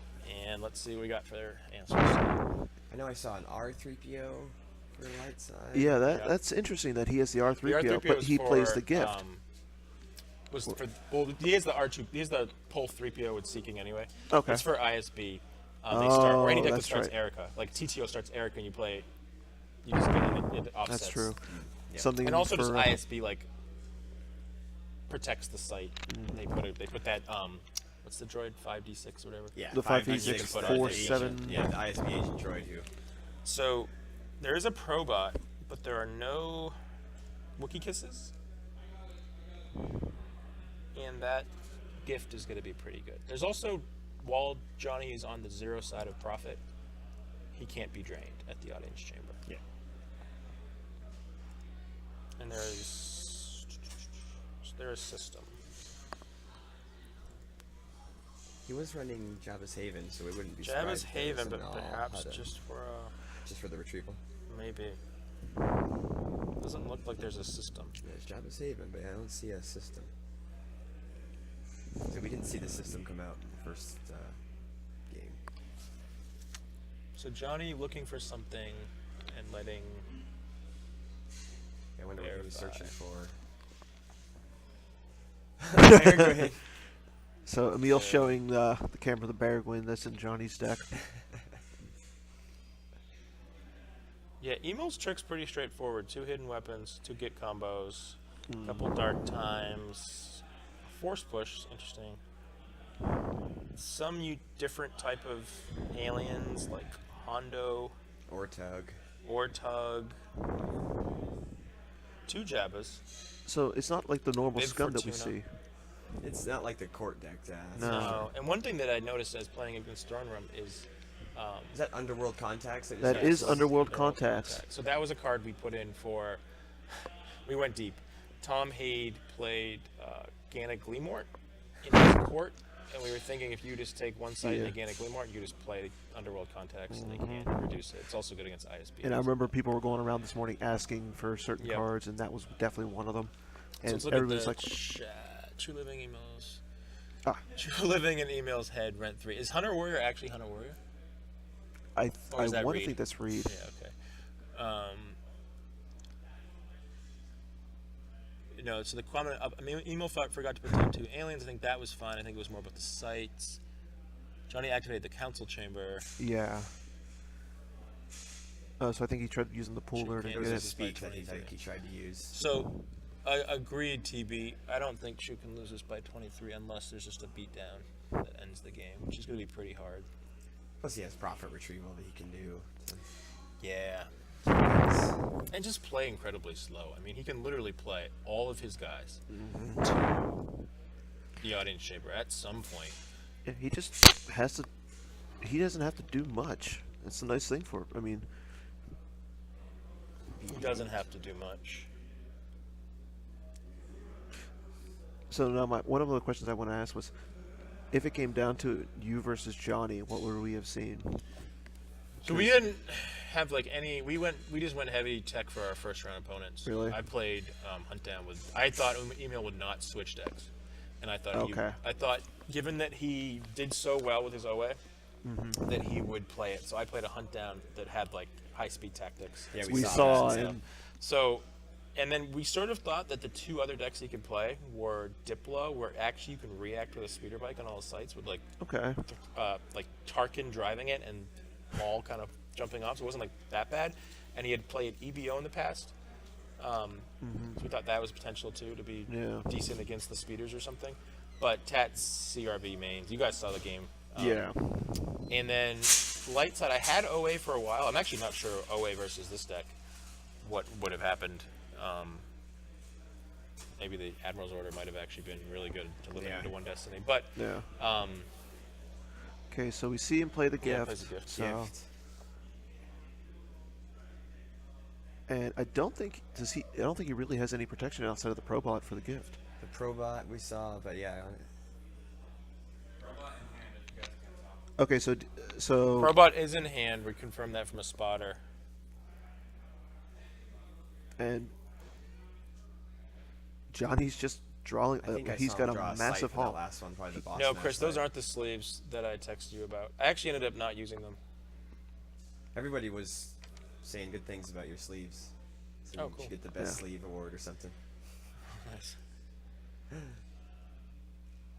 And let's see what we got for their answers. I know I saw an R3PO for light side. Yeah, that's interesting that he has the R3PO, The R3PO but is he plays for, the gift. He has the R2. He has the pull 3PO with Seeking anyway. Okay. It's for ISB. They start, or any deck that that's starts right. Erica. Like TTO starts Erica, and you play it. You just get it offsets. That's true. Yeah. Something And also, for, just ISB like protects the site. They put that what's the droid 5D6 or whatever. Yeah, the 5D6 put 4-7. Yeah, the ISB agent droid who. So there is a Probot, but there are no Wookiee kisses. And that gift is going to be pretty good. There's also, while Johnny is on the 0 side of Prophet, he can't be drained at the audience chamber. Yeah. And there's a system. He was running Jabba's Haven, so it wouldn't be Jabba's surprised if Haven, there but was an perhaps all-HUD, just for just for the retrieval. maybe. Doesn't look like there's a system. There's Jabba's Haven, but I don't see a system. So we didn't see the system come out in the first game. So Johnny looking for something and letting. I wonder what he was Verify. searching for. Go ahead. So Emil showing the camera the Bergwin that's in Johnny's deck. Yeah, Emil's trick's pretty straightforward. 2 hidden weapons, 2 get combos, a couple dark times, force push, interesting. Some different type of aliens like Hondo, Or Tug. Ortug, 2 Jabbas. So it's not like the normal Bib scum that we Fortuna. see. It's not like the court deck, that's No. for sure. And one thing that I noticed as playing against Throne Room is Is that Underworld Contacts? That is Underworld Underworld Contacts. Contact. So that was a card we put in for. We went deep. Tom Haid played Gana Gleamort in his court, and we were thinking if you just take one side Yeah. and Gana Gleamort, you just play Underworld Contacts, and they can't reduce it. It's also good against ISB. And I remember people were going around this morning asking for certain Yep. cards, and that was definitely one of them. So And let's look at everybody's the like, chat. True Living emails. Ah. True Living and emails head rent 3. Is Hunter Warrior actually Hunter Warrior? I Or is that want to Reed? think that's Reed. Yeah, okay. No, so the comment, email forgot to put down 2 aliens. I think that was fine. I think it was more about the sites. Johnny activated the council chamber. Yeah. So I think he tried using the pooler to It It get was a Yes. it. speak that he tried to use. So, agreed, TB. I don't think Shu can lose this by 23 unless there's just a beatdown that ends the game, which is going to be pretty hard. Plus he has Prophet Retrieval that he can do. So. Yeah. And just play incredibly slow. I mean, he can literally play all of his guys to the audience chamber at some point. Yeah, he just has to. He doesn't have to do much. That's a nice thing for. I mean, He doesn't have to do much. so now one of the questions I want to ask was, if it came down to you versus Johnny, what would we have seen? So we didn't have like any. We just went heavy tech for our first round opponents. Really? I played Hunt Down with. I thought Emil would not switch decks, and I thought Okay. I thought given that he did so well with his OA, that he would play it. So I played a Hunt Down that had like high speed tactics. Yeah, We saw that. in So, and then we sort of thought that the 2 other decks he could play were Diplo, where actually you can react with a speeder bike on all the sites with like Tarkin driving it and Maul kind of jumping off, so it wasn't like that bad. And he had played EBO in the past, so we thought that was potential too to be Yeah. decent against the speeders or something. But Tat's CRB mains, you guys saw the game. Yeah. And then light side, I had OA for a while. I'm actually not sure OA versus this deck what would have happened. Maybe the Admiral's Order might have actually been really good to live into one destiny. But Yeah. Okay, so we see him play the Yeah, gift. plays the gift. So, Gift. and I don't think he really has any protection outside of the Probot for the gift. The Probot we saw, but yeah. Okay, so Robot is in hand. We confirmed that from a spotter. and Johnny's just drawing. I think I He's saw got him draw a sight massive for that haul. last one, probably the boss No, match Chris, those sight. aren't the sleeves that I texted you about. I actually ended up not using them. Everybody was saying good things about your sleeves. So Oh, you cool. should get the best Yeah. sleeve award or something. Nice.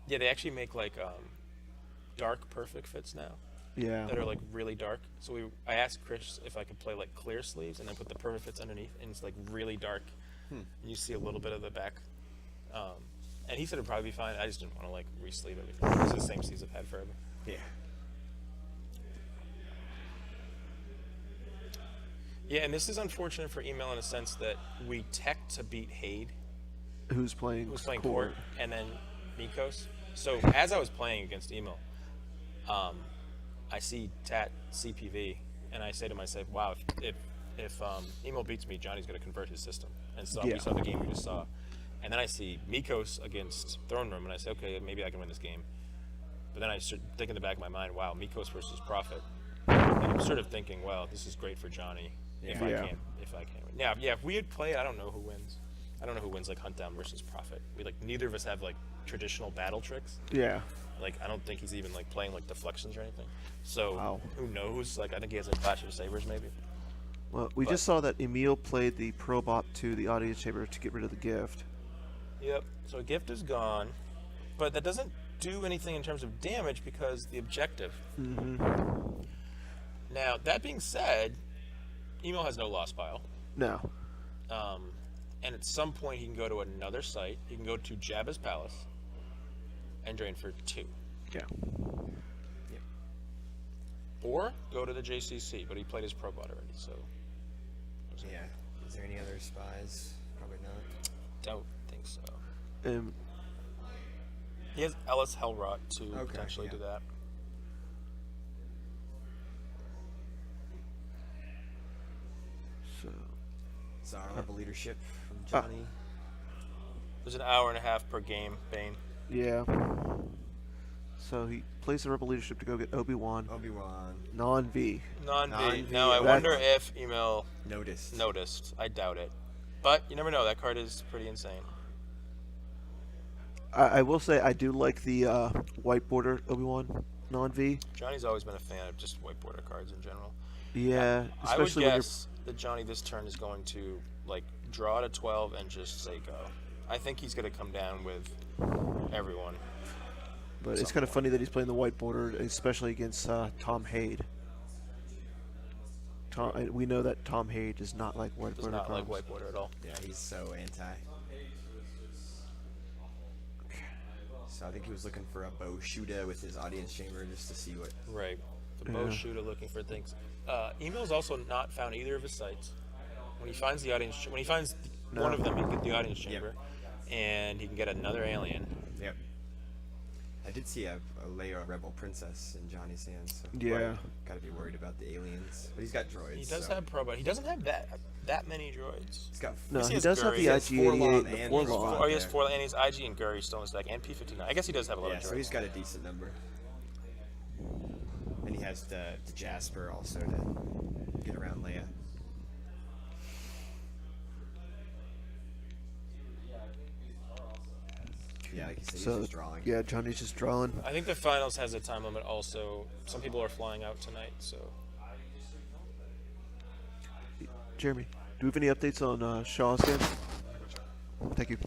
Yeah, they actually make like dark perfect fits now Yeah. that are like really dark. So I asked Chris if I could play like clear sleeves and then put the perfect fits underneath, and it's like really dark. And you see a little bit of the back. And he said it'd probably be fine. I just didn't want to like re-sleeve everything. These are the same sleeves I've had forever. Yeah. Yeah, and this is unfortunate for email in a sense that we tech to beat Hade, Who's playing? who was playing court, and then Mikos. So as I was playing against email, I see Tat CPV, and I say to myself, "Wow, if email beats me, Johnny's going to convert his system." And so Yeah. we saw the game we just saw, and then I see Mikos against Throne Room, and I say, "Okay, maybe I can win this game." But then I start thinking in the back of my mind, "Wow, Mikos versus Prophet," and I'm sort of thinking, "Well, this is great for Johnny if I Yeah. can't win." Yeah, if we had played, I don't know who wins. I don't know who wins like Hunt Down versus Prophet. Neither of us have like traditional battle tricks. Yeah. Like I don't think he's even like playing like deflections or anything. So Wow. who knows? Like I think he has a Clash of Sabers maybe. Well, we just saw that Emil played the Probot to the audience chamber to get rid of the gift. Yep. So gift is gone, but that doesn't do anything in terms of damage because the objective. Mm-hmm. Now that being said, Emo has no loss pile. No. And at some point he can go to another site. He can go to Jabba's Palace and drain for 2. Yeah. Or go to the JCC, but he played his Probot already, so Yeah. Is there any other spies? Probably not. don't think so. He has Ellis Hellrot to Okay, potentially yeah. do that. So. Zara Rebel leadership from Ah. Johnny. There's an hour and a half per game, Bane. Yeah. So he plays the Rebel leadership to go get Obi-Wan. Obi-Wan. Non-V. Non-V. Non-V. Now I That- wonder if Email Noticed. noticed. I doubt it. But you never know. That card is pretty insane. I will say I do like the white border Obi-Wan non-V. Johnny's always been a fan of just white border cards in general. Yeah. I would Especially when you're. guess that Johnny this turn is going to like draw to 12 and just say go. I think he's going to come down with everyone. But it's kind of funny that he's playing the white border, especially against Tom Hade. We know that Tom Hade does not like white Does border not cards. like white border at all. Yeah, he's so anti. So I think he was looking for a bow shooter with his audience chamber just to see what. Right. The bow Yeah. shooter looking for things. Email's also not found either of his sites. When he finds the audience, when he finds one of them, he can get the audience chamber, and he can get another alien. Yep. I did see a Leia Rebel Princess in Johnny's hands. So Yeah. Gotta be worried about the aliens. But he's got droids. He does so. have Probot. He doesn't have that many droids. He's got. No, Yes, he he has does have Guri. the He has IG-88 Forlon and the and he's Forlon. got- Oh, he has there. 4, and he's IG and Guri still in his deck, and P-59. I guess he does have a lot Yeah, of so droids. he's got a decent number. And he has the Jasper also to get around Leia. Yeah, like you said, he's So just drawing. yeah, Johnny's just drawing. I think the finals has a time limit also. Some people are flying out tonight, so. Jeremy, do we have any updates on Shaw's game? Thank you.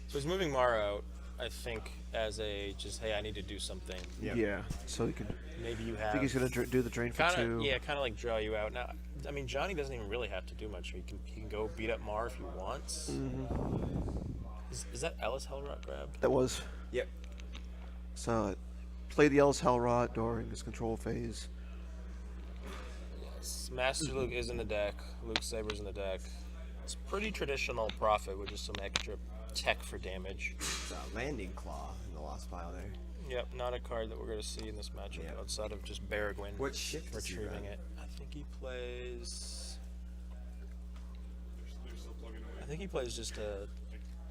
So he's moving Mara out, I think, as a just, hey, I need to do something. Yep. Yeah, so he can. Maybe you I have. think he's gonna do the drain for kind 2. of, yeah, kind of like draw you out. Now, I mean, Johnny doesn't even really have to do much. He can go beat up Mar if he wants. Is that Ellis Hellrot grab? That was. Yep. So, play the Ellis Hellrot during his control phase. Yes. Master Luke is in the deck. Luke Saber's in the deck. It's pretty traditional Prophet with just some extra tech for damage. It's a landing claw in the lost pile there. Yep, not a card that we're going to see in this matchup Yeah. outside of just Baragwin What shift does he retrieving run? it. I think he plays. They're still plugging away. I think he plays just a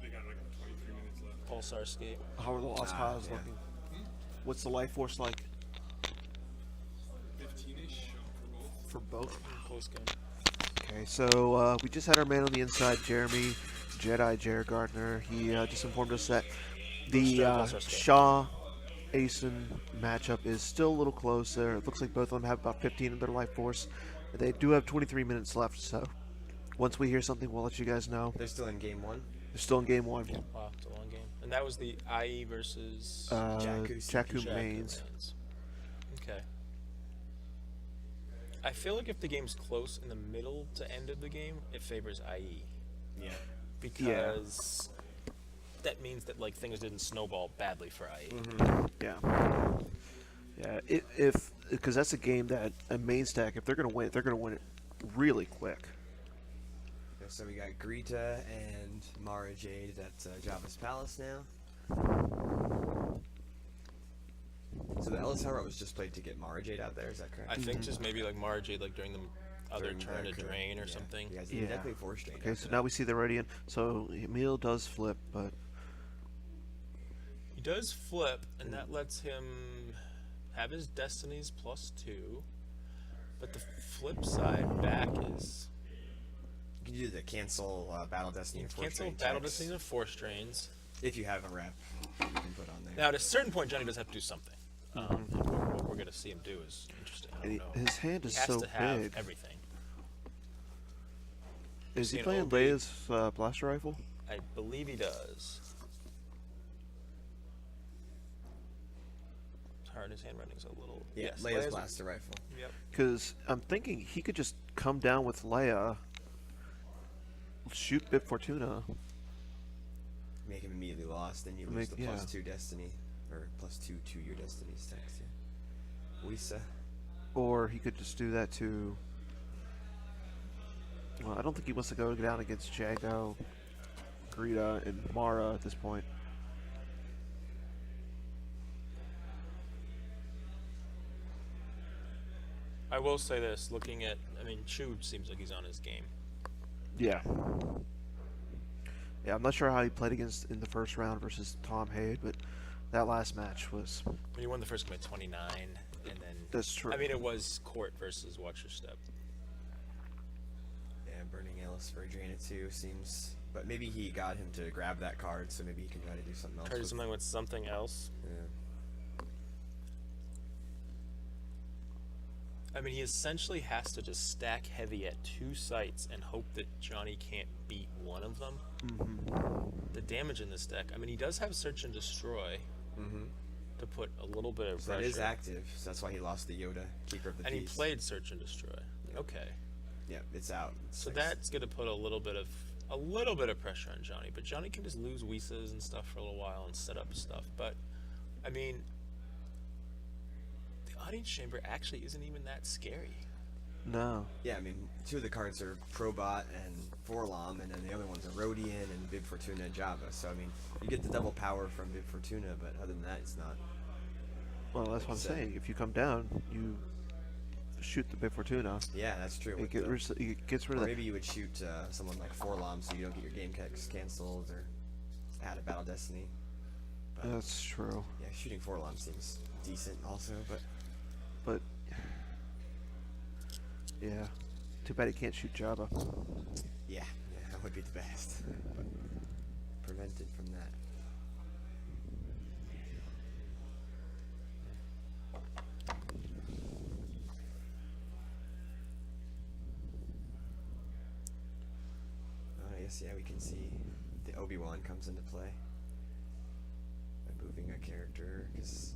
They got like 23 minutes left. Pulsar Skate. How are the lost piles yeah. looking? What's the life force like 15-ish for both. for both? Close game. Okay, so we just had our man on the inside, Jeremy Jedi Jared Gardner. He just informed us that the Pulsar Skate. Shaw Asen matchup is still a little close there. It looks like both of them have about 15 in their life force. They do have 23 minutes left, so once we hear something, we'll let you guys know. They're still in game 1. They're still in game 1. Wow, it's a long game. And that was the IE versus Jakku Jakku Mains. Okay. I feel like if the game's close in the middle to end of the game, it favors IE. Yeah. Because that means that like things didn't snowball badly for IE. Yeah. Yeah, because that's a game that a main stack, if they're going to win it really quick. Okay, so we got Greta and Mara Jade at Java's Palace now. So the Ellis Howard was just played to get Mara Jade out there, is that correct? I think just maybe like Marjade like during the other During turn the to cur- drain or yeah. something. You guys Yeah. definitely 4 straight. Okay, so now we see the Radiant. So Emil does flip, but He does flip, and that lets him have his destinies +2. But the flip side back is You can do the cancel Battle Destiny and 4 cancel straight battle checks, destinies and 4 strains. if you have a rep you can put on there. Now at a certain point, Johnny does have to do something. And what we're gonna see him do is interesting. I and don't know. his hand He is has so to have big. everything. Is he seen playing OB. Leia's blaster rifle? I believe he does. Hard, his handwriting's a little. Yeah, yes, Leia's Leia's- blaster rifle. Yep. Because I'm thinking he could just come down with Leia, shoot Bib Fortuna. Make him immediately lost, then you lose Make- the yeah. +2 destiny, or +2 to your destiny's text. Yeah. Lisa. Or he could just do that to. Well, I don't think he wants to go down against Jago, Greta, and Mara at this point. I will say this: looking at, I mean, Chu seems like he's on his game. Yeah. Yeah, I'm not sure how he played against in the first round versus Tom Haid, but that last match was. When he won the first game at 29, and then That's true. I mean, it was Court versus Watch Your Step. Yeah, burning Ellis for Adriana too seems, but maybe he got him to grab that card, so maybe he can try to do something else. Try to do with- something with something else. Yeah. I mean, he essentially has to just stack heavy at 2 sites and hope that Johnny can't beat one of them. The damage in this deck. I mean, he does have Search and Destroy to put a little bit of So that pressure. is active, so that's why he lost the Yoda, Keeper of the And he Peace. played Search and Destroy. Okay. Yeah, it's out. It's So like- that's gonna put a little bit of pressure on Johnny, but Johnny can just lose Wisas and stuff for a little while and set up stuff. But I mean, the audience chamber actually isn't even that scary. No. Yeah, I mean, 2 of the cards are Probot and Forlom, and then the other ones are Rodian and Bib Fortuna and Java. So I mean, you get the double power from Bib Fortuna, but other than that, it's not. Well, that's what I'm So- saying. If you come down, you shoot the Bib Fortuna. Yeah, that's true. It, with get the- rid, it gets rid or of that. maybe you would shoot someone like Forlom so you don't get your game checks canceled, or add a Battle Destiny. But That's true. yeah, shooting Forlom seems decent also, but But yeah, too bad he can't shoot Java. yeah, that would be the best. But prevented from that. I guess yeah, we can see the Obi-Wan comes into play by moving a character, because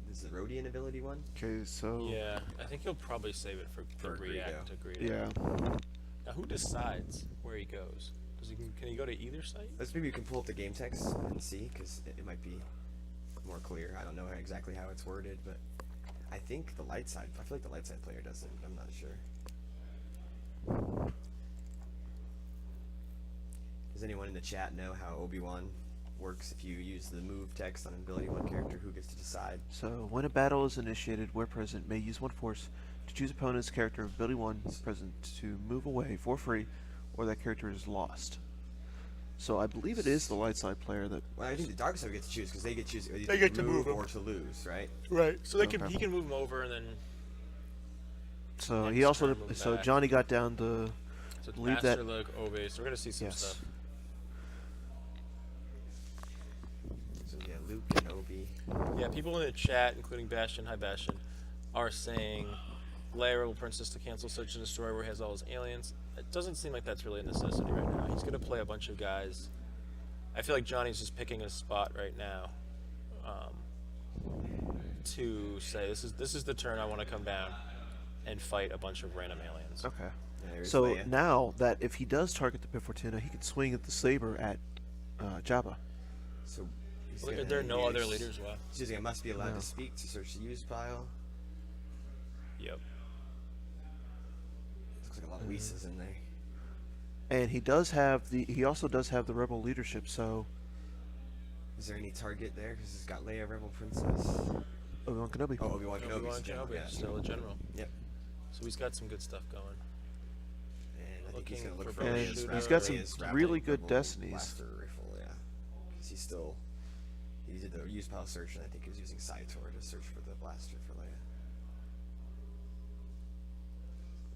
this is the Rodian ability one. Okay, so Yeah, I think he'll probably save it for For react to Greedo. yeah, Now, who decides where he goes? Does he can he go to either site? Let's maybe you can pull up the game text and see, because it might be more clear. I don't know exactly how it's worded, but I think the light side. I feel like the light side player does it. I'm not sure. Does anyone in the chat know how Obi-Wan works if you use the move text on an ability 1 character? Who gets to decide? so when a battle is initiated, where present may use 1 force to choose opponent's character of ability 1 present to move away for free, or that character is lost. So I believe it is the light side player that. Well, I think the dark side gets to choose, because they get to choose either They get to to move move 'em. or to lose, right? Right. So they can Okay. he can move him over and then So Next he also. turn, move So back. Johnny got down to. so it's Believe Master that- Luke, Obi. So we're gonna see some Yes. stuff. So yeah, Luke and Obi. be. Yeah, people in the chat, including Bastion, hi Bastion, are saying Leia Rebel Princess to cancel Search and Destroy where he has all his aliens. It doesn't seem like that's really a necessity right now. He's going to play a bunch of guys. I feel like Johnny's just picking a spot right now to say this is the turn I want to come down and fight a bunch of random aliens. Okay. Yeah, there's So Leia. now that if he does target the Bib Fortuna, he can swing at the saber at Jabba. So he's Look, gonna are there no other use- leaders left? He's using a must be allowed No. to speak to search the use pile. Yep. Looks like a lot of Whis in there. And he also does have the rebel leadership, so Is there any target there? Because he's got Leia, Rebel Princess. Obi-Wan Kenobi. Oh, Obi-Wan Kenobi's Obi-Wan a general. Kenobi, Yeah. still a general. Yep. So he's got some good stuff going. And I think he's Looking gonna look for for And Leia's he's got some Leia's really Rapid good Rebel destinies. Blaster rifle, yeah. Because he did the use pile search, and I think he was using Scitor to search for the blaster for Leia.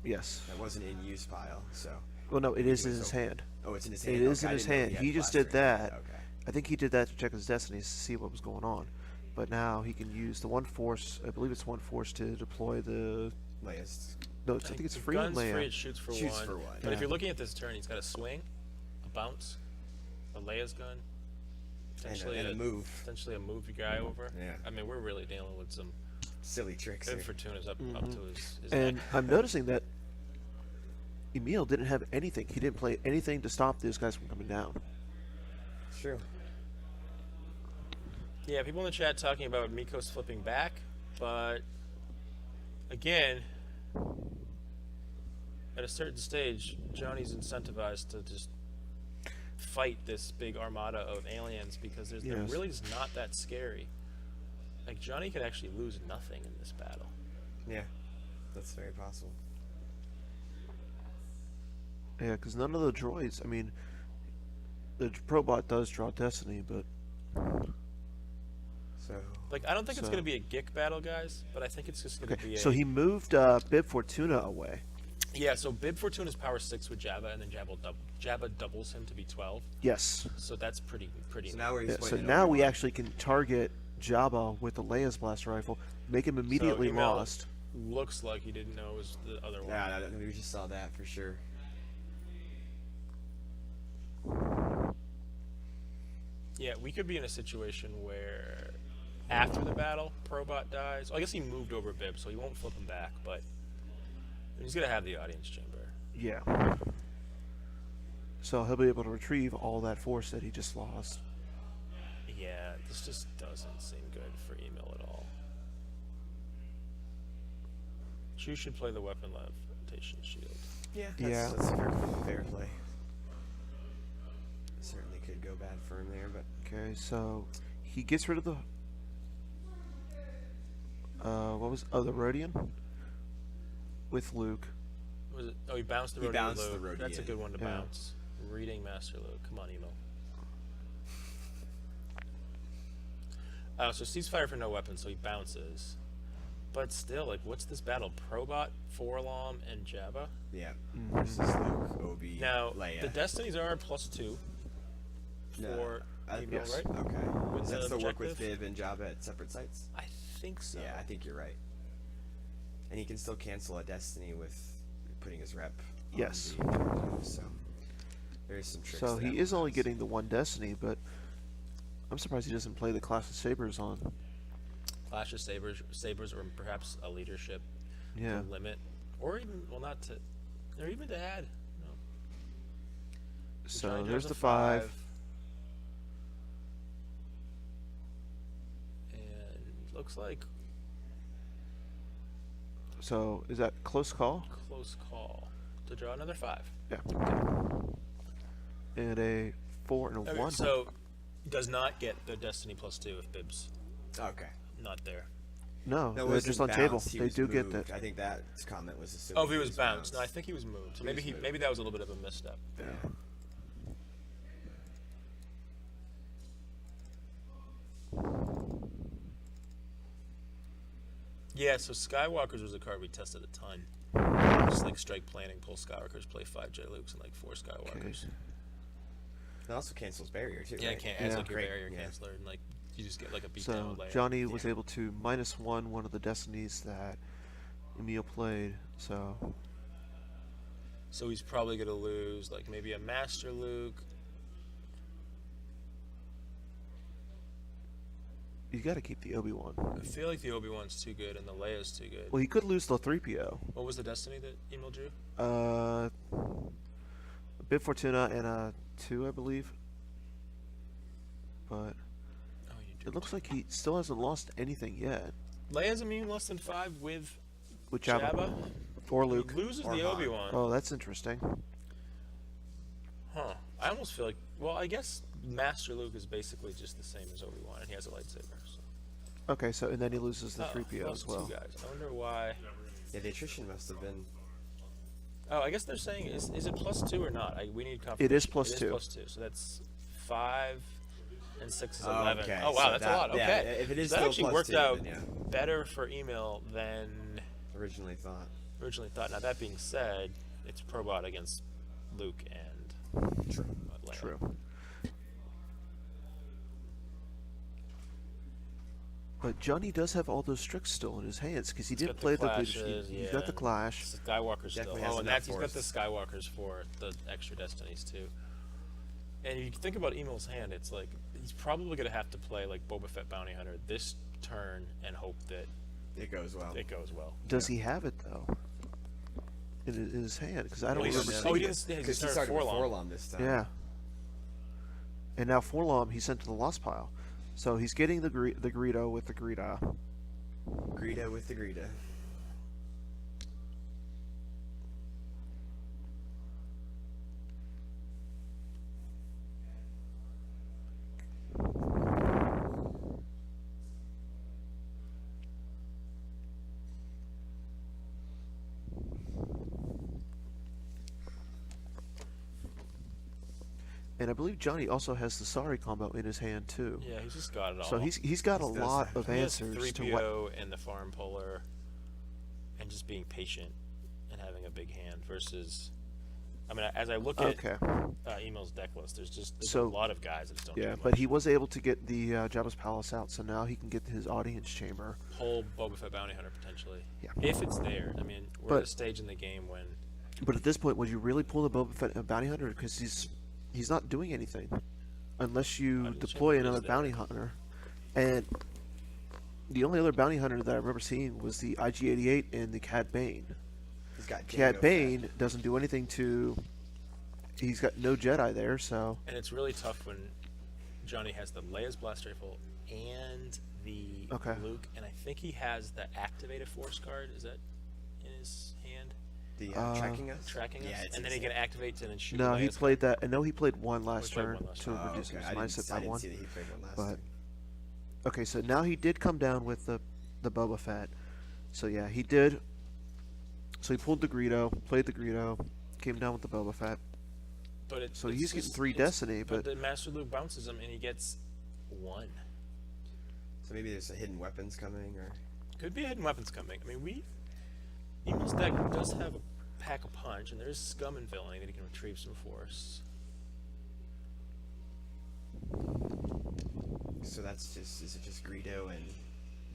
Yes. That wasn't in use pile, so. Well, no, it is in was his open. hand. Oh, it's in his hand. It is Okay, in I his didn't know hand. had He just blaster did in his hand. that. Okay. I think he did that to check his destinies to see what was going on. But now he can use the one force. I believe it's one force to deploy the. Leia's No, I think it's the free on gun's free, Leia. it shoots for Shoots one. for one, But if yeah. you're looking at this turn, he's got a swing, a bounce, a Leia's gun, potentially and a move. potentially a move your guy over. Yeah. I mean, we're really dealing with some Silly tricks Bib here. Fortuna's up to his And neck. I'm noticing that Emil didn't have anything. He didn't play anything to stop these guys from coming down. It's true. Yeah, people in the chat talking about Mikos flipping back, but again, at a certain stage, Johnny's incentivized to just fight this big armada of aliens because they're Yes. really just not that scary. Like, Johnny could actually lose nothing in this battle. Yeah, that's very possible. Yeah, because none of the droids. I mean, the Probot does draw Destiny, but So Like, I don't think it's So- going to be a Gick battle, guys, but I think it's just going to okay. be a... So he moved Bib Fortuna away. Yeah, so Bib Fortuna's power 6 with Jabba, and then Jabba doubles him to be 12. Yes. So that's pretty So now we're Yeah, just so pointing at now we Obi-Wan. actually can target Jabba with the Leia's blaster rifle, make him immediately Emil lost. looks like he didn't know it was the other one. Yeah, we just saw that for sure. Yeah, we could be in a situation where after the battle, Probot dies. Well, I guess he moved over Bib, so he won't flip him back, but he's going to have the audience chamber. Yeah. So he'll be able to retrieve all that force that he just lost. Yeah, this just doesn't seem good for Emil at all. Chu should play the weapon levitation shield. Yeah, Yeah. that's fair play. Certainly could go bad for him there, but Okay, so he gets rid of the the Rodian with Luke. Was it? Oh, he bounced the He Rodian bounced Luke. the Rodian. That's a good one to Yeah. bounce. Reading Master Luke. Come on, Emil. So ceasefire for no weapon, so he bounces. But still, like, what's this battle? Probot, Forlom, and Jabba? yeah. Versus Luke, Obi, Now, Leia. the Destinies are +2 No, for Emil, yes. right? Okay. With Does that the still work with objective? Bib and Jabba at separate sites? I think so. Yeah, I think you're right. And he can still cancel a Destiny with putting his rep on Yes. the objective, so there's some tricks. So to he that is one. only getting the one Destiny, but I'm surprised he doesn't play the Clash of Sabers on. Clash of Sabers, or perhaps a leadership Yeah. to limit, or even, well, not to, or even to add. No. So Johnny there's Depp's the a 5. And looks like So is that close call? close call to draw another 5. Yeah. And a 4 and a Okay, 1. so does not get the Destiny +2 if Bib's Okay. not there. No, No, it they're wasn't just on bounced, table. he They was do get moved. that. I think that comment was assuming. Oh, if he was bounced. No, I think he was moved. So He maybe was moved. maybe that was a little bit of a misstep. Yeah. Yeah, so Skywalkers was a card we tested a ton. Just like strike planning, pull Skywalkers, play 5 J Lukes, and like 4 Skywalkers. Okay. It also cancels barrier too. Yeah, right? it can't as Yeah. like your Great, barrier yeah. canceller, and like You just get like a beat So down layer. Johnny was able to -1 one of the destinies that Emil played. So So he's probably gonna lose like maybe a Master Luke. you got to keep the Obi-Wan. I feel like the Obi-Wan's too good and the Leia's too good. Well, he could lose the 3PO. What was the Destiny that Emil drew? A Bib Fortuna and a 2, I believe. But Oh, you drew. it looks like he still hasn't lost anything yet Leia's immune less than 5 with with Jabba, Jabba. or Luke. He loses Or the Han. Obi-Wan. Oh, that's interesting. Huh. I almost feel like, well, I guess Master Luke is basically just the same as Obi-Wan, and he has a lightsaber. So. Okay, so and then he loses the 3PO lost as well. Two guys. I wonder why. Yeah, the attrition must have been. Oh, I guess they're saying is it +2 or not? We need confirmation. It is +2. It is +2. So that's 5 and 6 is Oh, 11. okay, Oh wow, so that's that- a lot. yeah, Okay. if it is so that still actually +2, worked out then yeah. better for Emil than Originally thought. originally thought. Now that being said, it's Probot against Luke and True. Leia. True. But Johnny does have all those tricks still in his hands because he He's did got play the clashes, leadership. He's yeah, got the and clash. it's the Skywalkers still. Definitely has Oh, and enough that's he's got the force. Skywalkers for the extra destinies too. And you think about Emil's hand, it's like he's probably gonna have to play like Boba Fett Bounty Hunter this turn and hope that It goes well. it goes well. Does he have it though? In his hand? Because I don't Well, he remember doesn't- seeing oh, he it. didn't. Yeah, he Because he started started with Forlom. Forlom this time. Yeah. And now Forlom he sent to the lost pile, so he's getting the Greedo with the Greedo. Greedo with the Greedo. And I believe Johnny also has the Sari combo in his hand too. Yeah, he's just got it all. So he's got a He does lot have- of He has answers to what. 3PO and the farm puller, and just being patient and having a big hand versus. I mean, as I look at Okay. Emil's deck list, there's a So- lot of guys that just don't. Yeah, do but much. he was able to get the Jabba's Palace out, so now he can get his audience chamber. Whole Boba Fett Bounty Hunter potentially. Yeah. If it's there, I mean, we're But- at a stage in the game when But at this point, would you really pull the Boba Fett bounty hunter? Because he's not doing anything unless you Audience deploy chamber is another there. bounty hunter. And the only other bounty hunter that I remember seeing was the IG-88 and the Cad Bane. He's got Cad Jango Bane Fett. doesn't do anything to. He's got no Jedi there, so and it's really tough when Johnny has the Leia's blast rifle and the Okay. Luke, and I think he has the activated force card. Is that in his hand? The tracking Tracking Yeah, us, it's and then he insane. can activate it and shoot. no, he Leia's played that. I know he played one he last played turn one last to turn. Oh, reduce okay. his I mindset didn't, by I didn't one. see that he played one last But time. okay, so now he did come down with the Boba Fett. So yeah, he did. So he pulled the Greedo, played the Greedo, came down with the Boba Fett. But it's, So it's he's getting just- 3 it's- Destiny, but the Master Luke bounces him and he gets 1. So maybe there's a hidden weapons coming, or Could be hidden weapons coming. I mean, Emil's deck does have a pack a punch, and there's scum and villainy that he can retrieve some force. so that's just is it just Greedo and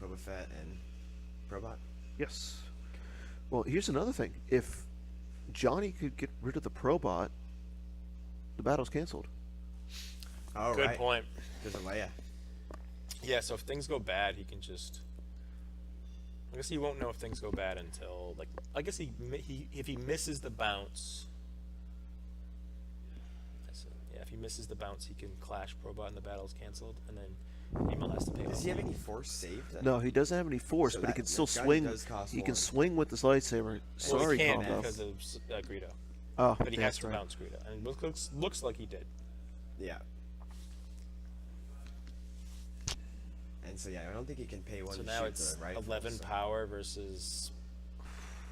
Boba Fett and Probot? yes. Well, here's another thing. If Johnny could get rid of the Probot, the battle's canceled. Oh, Good right. point. There's a Leia. Yeah, so if things go bad, he can just. I guess he won't know if things go bad until I guess if he misses the bounce. Yeah, if he misses the bounce, he can clash Probot and the battle's canceled, and then Emil has to pay. Does off. he have any force saved? then? No, he doesn't have any force, So but he that- can still that gun swing. does cost He more. can swing with his lightsaber. Well, Sorry, he can't combo. because of Greedo, Oh, but he has that's to right. bounce Greedo, and it looks like he did. Yeah. And so yeah, I don't think he can pay one So to now shoot it's the rifle. 11 so- power versus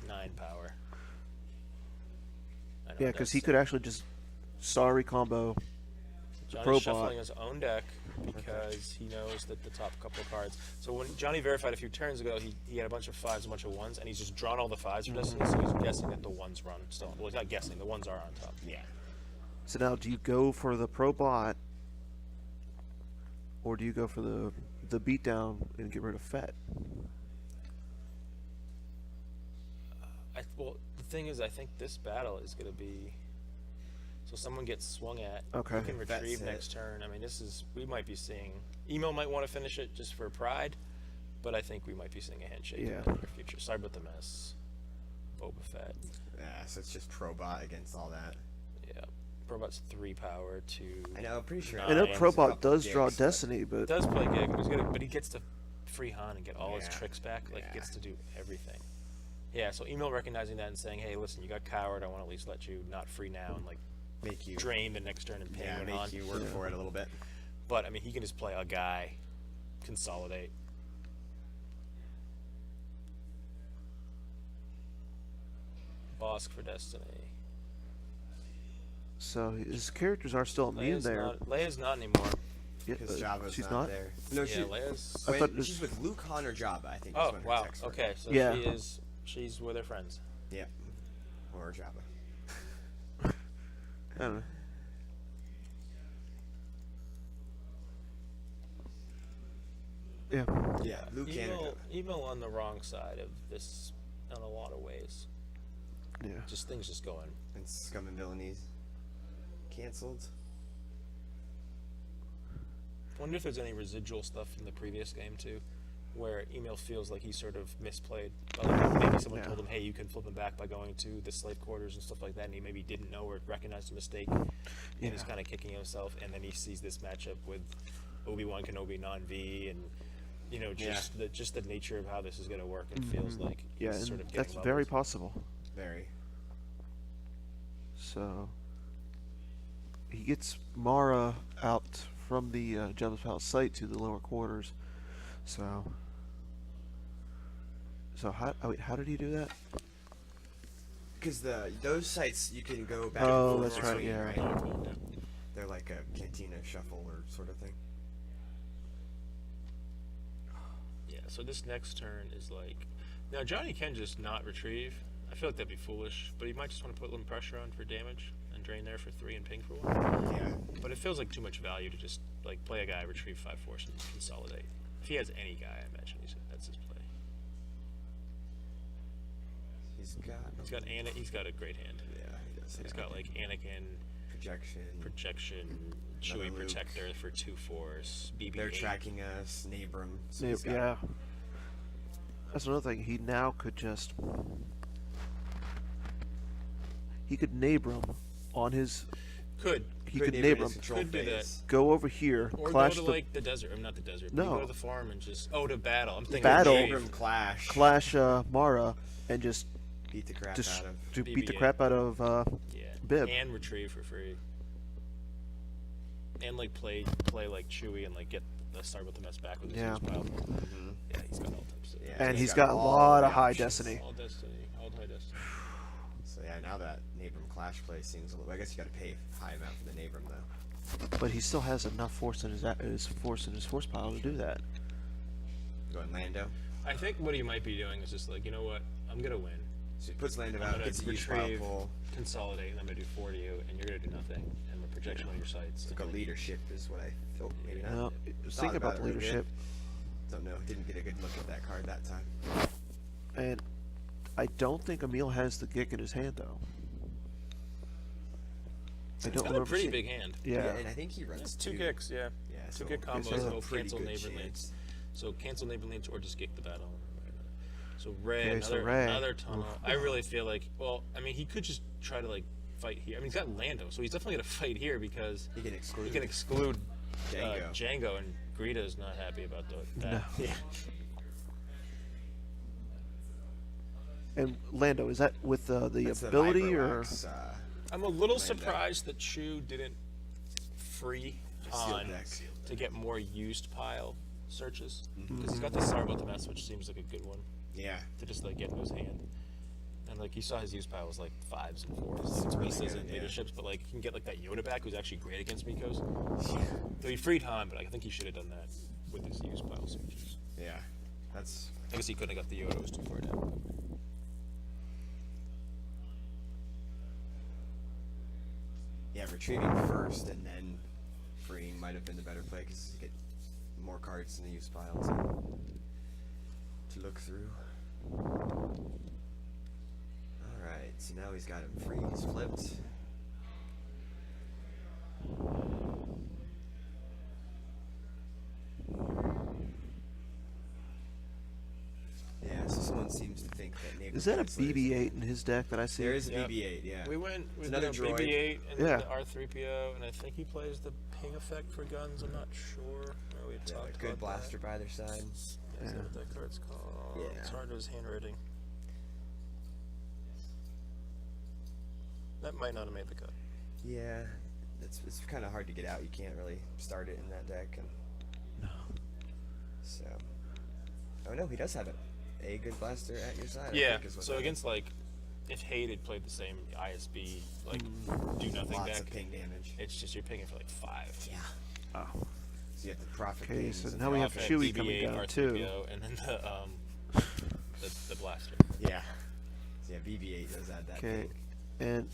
9 power. I know Yeah, it because does he say- could actually just sorry combo. Johnny's Probot. shuffling his own deck because he knows that the top couple of cards. So when Johnny verified a few turns ago, he had a bunch of 5s, a bunch of 1s, and he's just drawn all the 5s for Destiny, so he's guessing that the 1s run still. Well, he's not guessing, the 1s are on top. Yeah. So now, do you go for the Probot, or do you go for the beatdown and get rid of Fett? Well, the thing is, I think this battle is going to be. So someone gets swung at. Okay. You can That's retrieve it. next turn. I mean, we might be seeing. Emo might want to finish it just for pride, but I think we might be seeing a handshake in Yeah. the near future. Sorry about the mess. Boba Fett. Yeah, so it's just Probot against all that. Yeah. Probot's 3 power to. I know, I'm pretty sure. I know Nice. Probot does draw Dicks, but- Destiny, but Does play gig, but he gets to free Han and get all his Yeah. tricks back. Like, Yeah. he gets to do everything. Yeah, so Emil recognizing that and saying, hey, listen, you got coward. I want to at least let you not free now and, like, Make you. drain the next turn and ping Yeah, one make on. you work for it a little bit. But, I mean, he can just play a guy, consolidate. Bosk for Destiny. so his characters are still immune there. Leia's not anymore. Yeah, Because Jabba's she's not there. No, Yeah, she. Leia's. I Wait, thought this- she's with Luke, Han, or Jabba. I think. is Oh, when her wow. texts were. Okay, so Yeah. she's with her friends. Yeah. Or Jabba. I don't know. Yeah. Yeah, Luke and Jabba. Emil on the wrong side of this in a lot of ways. Yeah. Just things just going. And Scum and Villainies. Cancelled. Wonder if there's any residual stuff from the previous game too, where Emil feels like he sort of misplayed. Like maybe someone Yeah. told him, "Hey, you can flip him back by going to the slave quarters and stuff like that," and he maybe didn't know or recognized a mistake, and he's Yeah. kind of kicking himself. And then he sees this matchup with Obi-Wan Kenobi non-V, and you know just the nature of how this is going to work. It feels like Mm-hmm. Yeah, he's and sort of that's getting very levels. possible. Very. So he gets Mara out from the Jabba's Palace site to the lower quarters. So how did he do that? Because those sites you can go back. Oh, and forth that's right, between, yeah. right? They're like a cantina shuffle or sort of thing. Yeah, so this next turn is like... Now, Johnny can just not retrieve. I feel like that'd be foolish, but he might just want to put a little pressure on for damage and drain there for 3 and ping for 1. Yeah. But it feels like too much value to just like play a guy, retrieve 5 force, and consolidate. If he has any guy, I imagine that's his play. He's got a great hand. Yeah, he does. He's yeah. got like Anakin, projection, Chewie Luke. protector for 2 force, BB-8. They're tracking us, Nabram. So Yeah, he's got- yeah. That's another thing. He now could just Nabram on his. Could He Could could Nabram his Nabram. control Could do that. phase. Go over here, or clash go to the like the desert. I'm not the desert. No. No. Go to the farm and just to battle. I'm thinking Battle. retrieve. Nabram clash. clash Mara and just Beat the crap just out of. to beat the BB-8. crap out of Yeah. Bib. And retrieve for free. And like play like Chewie and like get the start with the mess back with his Yeah. use pile. Mhm. Yeah, he's got all types of Yeah. and he's he's got got a all lot the of high options. destiny. all destiny, all high destiny. So yeah, now that Nabram clash play seems a little. I guess you got to pay a high amount for the Nabram though. But he still has enough force in his force pile to do that. Going Lando. I think what he might be doing is just like, you know what, I'm gonna win. So he puts Lando I'm out, gonna gets a use pile retrieve, full. consolidate, and I'm gonna do 4 to you, and you're gonna do nothing. And the projection on your sights. Took a leadership is what I felt. Maybe not. No, just Thought think about it the a little bit. leadership, Don't know. Didn't get a good look at that card that time. and I don't think Emil has the Gick in his hand though. I He's don't got a remember. pretty seeing- big hand. Yeah. and I think he runs It's 2 kicks, yeah. Yeah, 2 so kick so combos, that's a go pretty cancel good neighbor chance. links. So cancel neighbor links or just kick the battle. So Ray, Okay, so another, Ray. another tunnel. I really feel like, well, I mean, he could just try to like fight here. I mean, he's got Lando, so he's definitely gonna fight here because He can exclude. he can exclude Django. Django, and Greta's not happy about that. No. Yeah. And Lando, is that with the That's the ability or? Vibroax, I'm a little Lando. surprised that Chew didn't free Sealed on deck. to get more used pile searches Mm-hmm. because he's got the Sorry About the Mess, which seems like a good one Yeah. to just like get in his hand. And like you saw his use pile was like 5s and 4s. It's really pieces good, and yeah. leaderships, but like you can get like that Yoda back who's actually great against Mikos. So he freed Han, but I think he should have done that with his use pile searches. Yeah. That's. I guess he couldn't have got the Yoda, it was too far down. Yeah, retrieving first and then freeing might have been the better play because you get more cards in the use pile to look through. Alright, so now he's got him freeze flipped. Yeah, so someone seems to think that Neighbor Is that a Chancellor is- BB-8 in his deck that I see? There is a Yep. BB-8, yeah. We went with another the droid. BB-8 and Yeah. the R3PO, and I think he plays the ping effect for guns. I'm not sure. We had Yeah, talked a good about blaster by either side. That. Is Yeah. that what that card's called? Yeah. It's hard to his handwriting. That might not have made the cut. Yeah, it's kind of hard to get out. You can't really start it in that deck, and No. so. Oh no, he does have it. A good blaster at your side. I Yeah. think is what So that against like, if Hade had played the same ISB like do is. nothing Lots deck, of ping damage. it's just you're pinging for like 5. Yeah. Oh. So you have the profit. Okay, gains so and now we have Prophet, Chewie BB-8, coming down R3PO, too. and then the blaster. Yeah. So yeah, BB-8 does add that. Okay, ping. and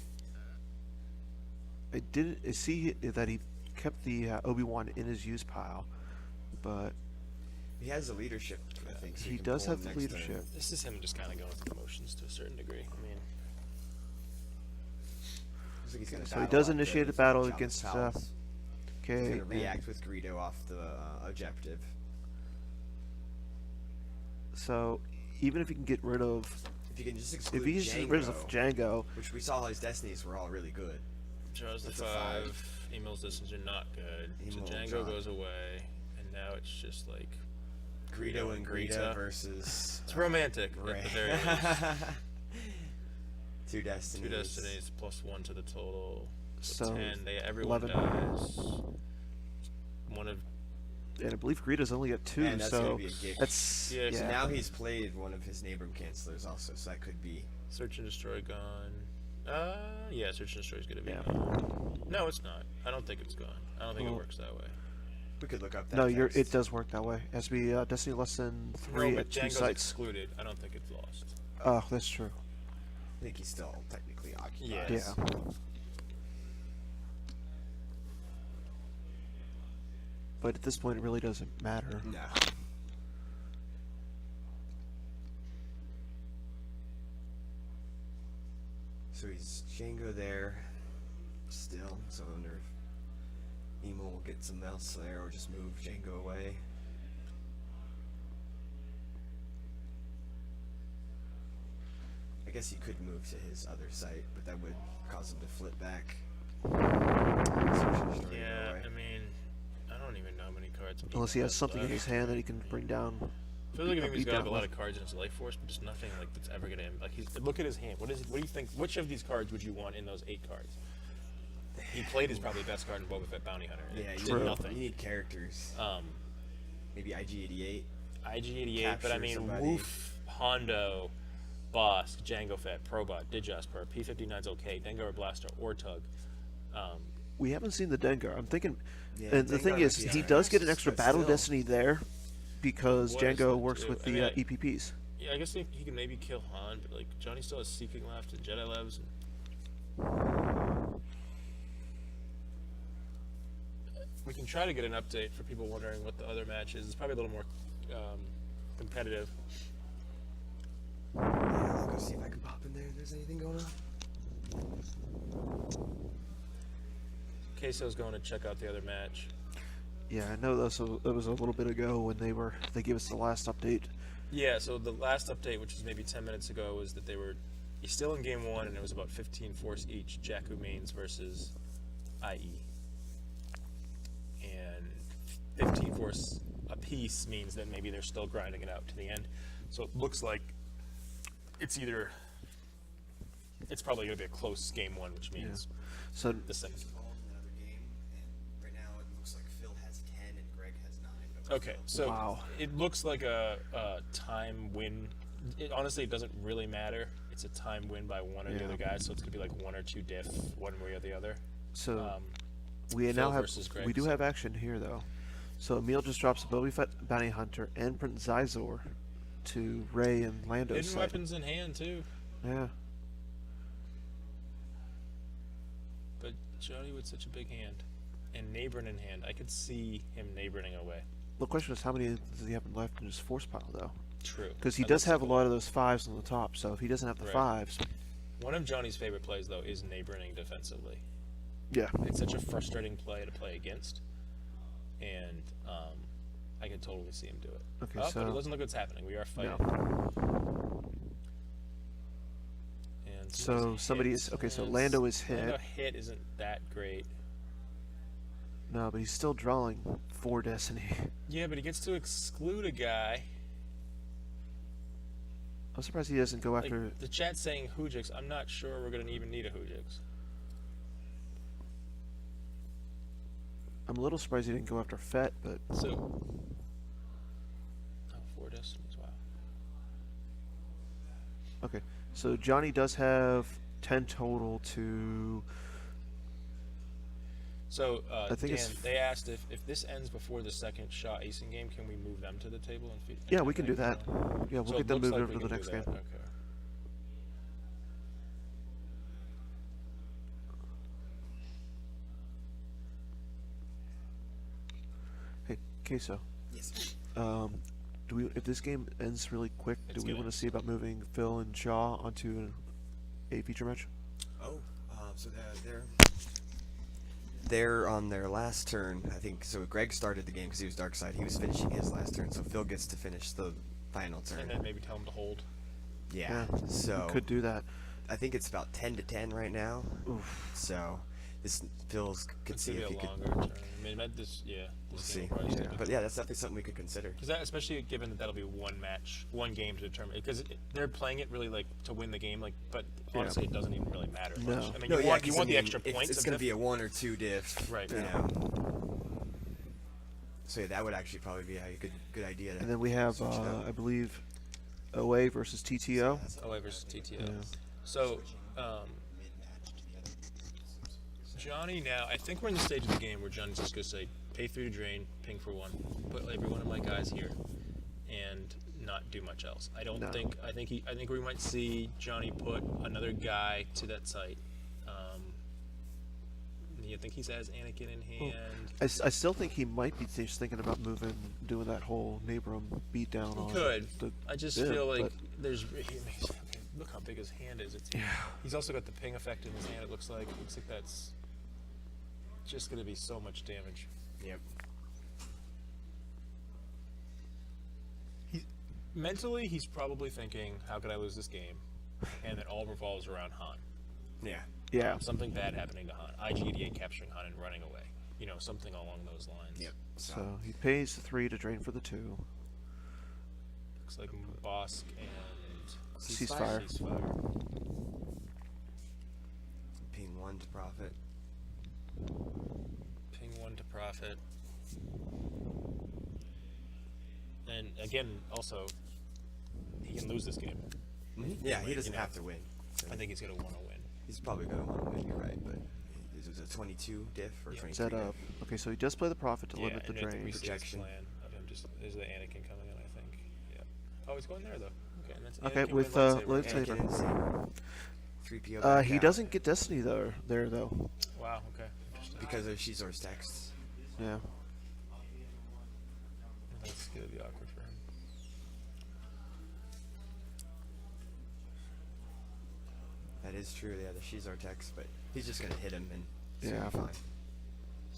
I didn't see that he kept the Obi-Wan in his use pile, but He has the leadership, I think. So he you can does pull have him the next turn. leadership. This is him just kind of going through the motions to a certain degree. I mean, Looks like he's gonna So he battle does after initiate a Jabba's battle Palace. against, He's Okay, gonna and- react with Greedo off the objective. so even if he can get rid of, If you can just if exclude he gets rid of Django, which we saw his destinies were all really good. draws the That's a 5. Emil's distance are not good. So Emil Django drop. goes away, and now it's just like Greedo and Greta Greta. versus it's romantic Rey. at the very least. Two destinies. 2 destinies plus 1 to the total. So, 10. Everyone 11. dies. One of and I believe Greedo's only got 2, And that's gonna so be a gift. that's Yeah, So so now he's played one of his neighbor cancelers also, so that could be. Search and Destroy gone. Yeah, Search and Destroy is gonna be Yeah. gone. No, it's not. I don't think it's gone. I don't think Well- it works that way. We could look up that. no, text. it does work that way. It has to be Destiny less than 3 No, but at 2 Django's sites. excluded. I don't think it's lost. Oh, that's true. I think he's still technically occupied. Yes. Yeah. But at this point, it really doesn't matter. No. So he's Django there still, so I wonder if Emo will get some else there or just move Django away. I guess he could move to his other site, but that would cause him to flip back. Search and destroy Yeah, away. I mean, I don't even know how many cards. Unless he Emo has something in his left. hand that he can bring down. I feel like beat he's got down a lot with. of cards in his life force, but just nothing like that's ever gonna like. Look at his hand. What do you think? Which of these cards would you want in those 8 cards? He played his probably best card in Boba Fett Bounty Hunter. And Yeah, it you did need, nothing. you need characters. Maybe IG-88. IG-88, but I capture mean, somebody. Woof, Hondo, Bosk, Jango Fett, Probot, Dijasper, P-59's okay, Dengar Blaster, Ortug. We haven't seen the Dengar. I'm thinking, Yeah, and the Dengar thing might is, be he alright, does get an extra but Battle still. Destiny there because What is Django it, works too? with I the mean, EPPs. Yeah, I guess he can maybe kill Han, but like Johnny still has Seeking left and Jedi Levs. And we can try to get an update for people wondering what the other match is. It's probably a little more competitive. Yeah, I'll go see if I can pop in there if there's anything going on. Queso's going to check out the other match. Yeah, I know that was a little bit ago when they gave us the last update. Yeah, so the last update, which was maybe 10 minutes ago, was that he's still in game 1, and it was about 15 force each, Jakku mains versus IE. And 15 force apiece means that maybe they're still grinding it out to the end. So it looks like it's probably going to be a close game 1, which means So the second. Another game, and right now it looks like Phil has 10 and Greg has 9. but Okay, so Wow. it looks like a time win. Honestly, it doesn't really matter. It's a time win by one or the Yeah. other guy, so it's gonna be like 1 or 2 diff, one way or the other. so Um, we Phil now have versus Greg, we do so- have action here though. So Emil just drops a Boba Fett Bounty Hunter and Prince Zizor to Rey and Lando's hidden side. weapons in hand too, Yeah. but Jody with such a big hand and neighboring in hand, I could see him neighboring away. The question is, how many does he have left in his force pile, though? True. Because he And does that's the have a goal. lot of those 5s on the top, so if he doesn't have the Right. 5s, One of Johnny's favorite plays, though, is neighboring defensively. yeah. It's such a frustrating play to play against, and I can totally see him do it. Okay, But it so doesn't look what's happening. We are fighting. And So somebody is okay. So Lando is hit. Lando hit isn't that great. No, but he's still drawing 4 Destiny. Yeah, but he gets to exclude a guy. I'm surprised he doesn't go Like, after. the chat's saying Hujix. I'm not sure we're gonna even need a Hujix. I'm a little surprised he didn't go after Fett, but So, 4 Destinies. Wow. okay. So Johnny does have 10 total to. So, I think Dan, it's- they asked if this ends before the second Shaw acing game, can we move them to the table and feed? Yeah, we can do that. Yeah, we'll So get it them looks moved like over we to the can next do game. that. Okay. Hey, Queso. Yes. Do we? If this game ends really quick, It's do we gonna. want to see about moving Phil and Shaw onto a feature match? Oh, so they're on their last turn, I think. So Greg started the game because he was dark side. He was finishing his last turn, so Phil gets to finish the final turn. And then maybe tell them to hold. Yeah. Yeah, So Could do that. I think it's about 10 to 10 right now. Oof. So this Phil's could It's see gonna if be he a could. longer turn. I mean, this We'll this see. game will probably still be But yeah, that's definitely something we could consider. Because that, especially given that that'll be one match, one game to determine. Because they're playing it really like to win the game, like. But honestly, it doesn't even really matter No. much. I mean, No, you yeah, want 'cause, the I mean, extra points. It's of going to diff- be a 1 or 2 diff. Right. You Yeah. know. So yeah, that would actually probably be a good idea. And then we have, switch it up. I believe, OA versus TTO. OA versus TTO. Yeah. So, Johnny now, I think we're in the stage of the game where Johnny's just going to say, pay 3 to drain, ping for 1, put every one of my guys here, and not do much else. I don't No. think, I think we might see Johnny put another guy to that site. You think he has Anakin in hand? I still think he might be just thinking about doing that whole Nabram beatdown on. He could. The I just bid, feel like but- look how big his hand is. Yeah. He's also got the ping effect in his hand. It looks like that's just going to be so much damage. Yep. Mentally, he's probably thinking, "How could I lose this game?" And it all revolves around Han. Yeah. Yeah. Something bad happening to Han. IG-88 capturing Han and running away. You know, something along those lines. Yep. So he pays the 3 to drain for the 2. Looks like Bosk and Ceasefire. Ping 1 to profit. Ping 1 to profit. And again, also, he can lose this game. Yeah, he You doesn't know, have to win. So I think he's going to want to win. he's probably going to want to win. You're right, but is it a 22 diff or Yeah. 23? Set up. Okay, so he does play the profit to Yeah, limit the and I think drain. we see his Projection. plan of him just is the Anakin coming in, I think. Yeah. Oh, he's going there though. Okay, and that's Okay, Anakin with, lightsaber. lightsaber. Anakin and 3PO. He back out. doesn't get Destiny though. There though. Wow. Okay. Interesting. Because of Shizor's texts. Yeah. That's gonna be awkward for him. That is true. Yeah, the Shizor text, but he's just gonna hit him and it's Yeah. gonna be fine.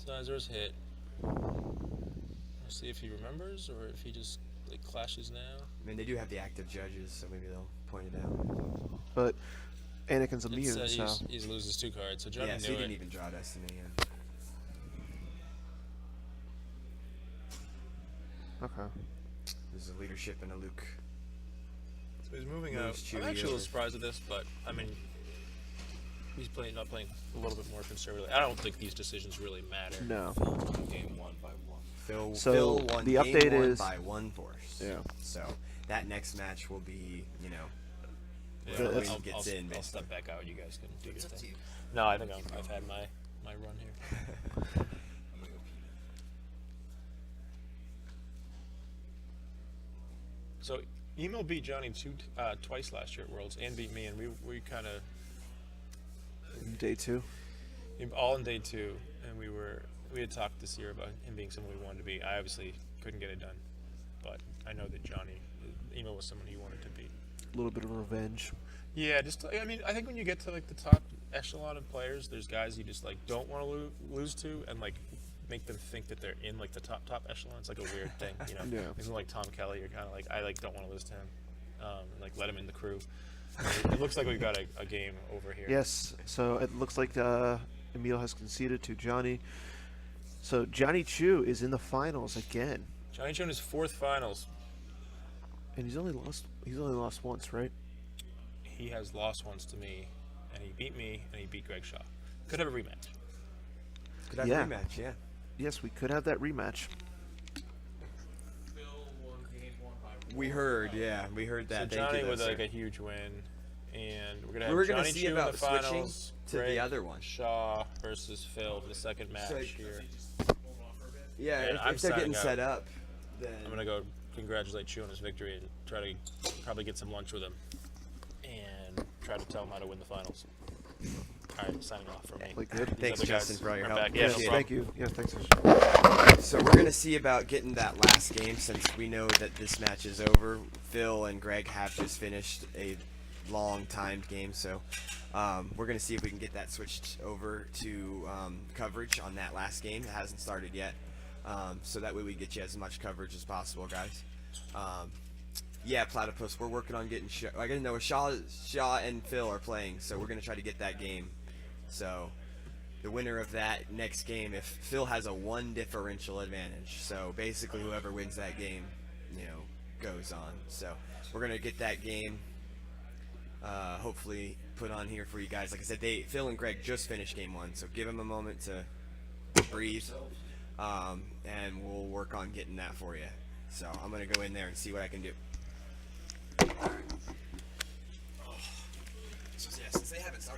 Snizer's hit. We'll see if he remembers or if he just like clashes now. I mean, they do have the active judges, so maybe they'll point it out. But Anakin's It immune, said so he loses 2 cards, so Johnny Yeah, knew so he it. didn't even draw Destiny. Yeah. okay. There's a leadership and a Luke. So he's moving Moves out. I'm Chewie actually a little over. surprised at this, but I mean, he's not playing a little bit more conservatively. I don't think these decisions really matter. No. Game 1 by 1. Phil, So, Phil won the game update 1 is- by 1 force. Yeah. So that next match will be, you know, Yeah, whoever that's- wins gets in. I'll basically. step back out. You guys can do your thing. No, I think I've had my run here. So, Emo beat Johnny twice last year at Worlds and beat me, and we kind of Day 2. all in day 2, and we had talked this year about him being someone we wanted to be. I obviously couldn't get it done. But I know that Johnny, Emo was someone he wanted to beat. A little bit of revenge. Yeah, I mean, I think when you get to like the top echelon of players, there's guys you just like don't want to lose to, and like make them think that they're in like the top echelon. It's like a weird thing, you know. Yeah. Isn't like Tom Kelly? You're kind of like, I like don't want to lose to him. Like let him in the crew. It looks like we've got a game over here. Yes. So it looks like Emil has conceded to Johnny. So Johnny Chu is in the finals again, Johnny Chu in his 4th finals. and he's only lost once, right? He has lost once to me, and he beat me, and he beat Greg Shaw. Could have a rematch. Could have Yeah. a rematch, yeah. Yes, we could have that rematch. We heard that. So Thank Johnny you, with though, like sir. a huge win, and we're gonna We have were gonna Johnny see Chu in about the switching finals. to the Greg other one. Shaw versus Phil for the second match So- here. Yeah, And I'm if they're getting signing set up, then I'm gonna go congratulate Chu on his victory and try to probably get some lunch with him, and try to tell him how to win the finals. All right, signing off from me. Like good. These Thanks, other guys Justin, for all your are help. back. Yeah, no Appreciate it. Thank problem. you. Yeah, thanks. So we're gonna see about getting that last game since we know that this match is over. Phil and Greg have just finished a long timed game, so we're gonna see if we can get that switched over to coverage on that last game. It hasn't started yet, so that way we get you as much coverage as possible, guys. Yeah, Platypus, we're working on getting. I didn't know Shaw and Phil are playing, so we're gonna try to get that game. So the winner of that next game, if Phil has a 1 differential advantage, so basically whoever wins that game, goes on. So we're gonna get that game, hopefully put on here for you guys. Like I said, Phil and Greg just finished game 1, so give them a moment to breathe, and we'll work on getting that for you. So I'm gonna go in there and see what I can do. So yeah, since they haven't started.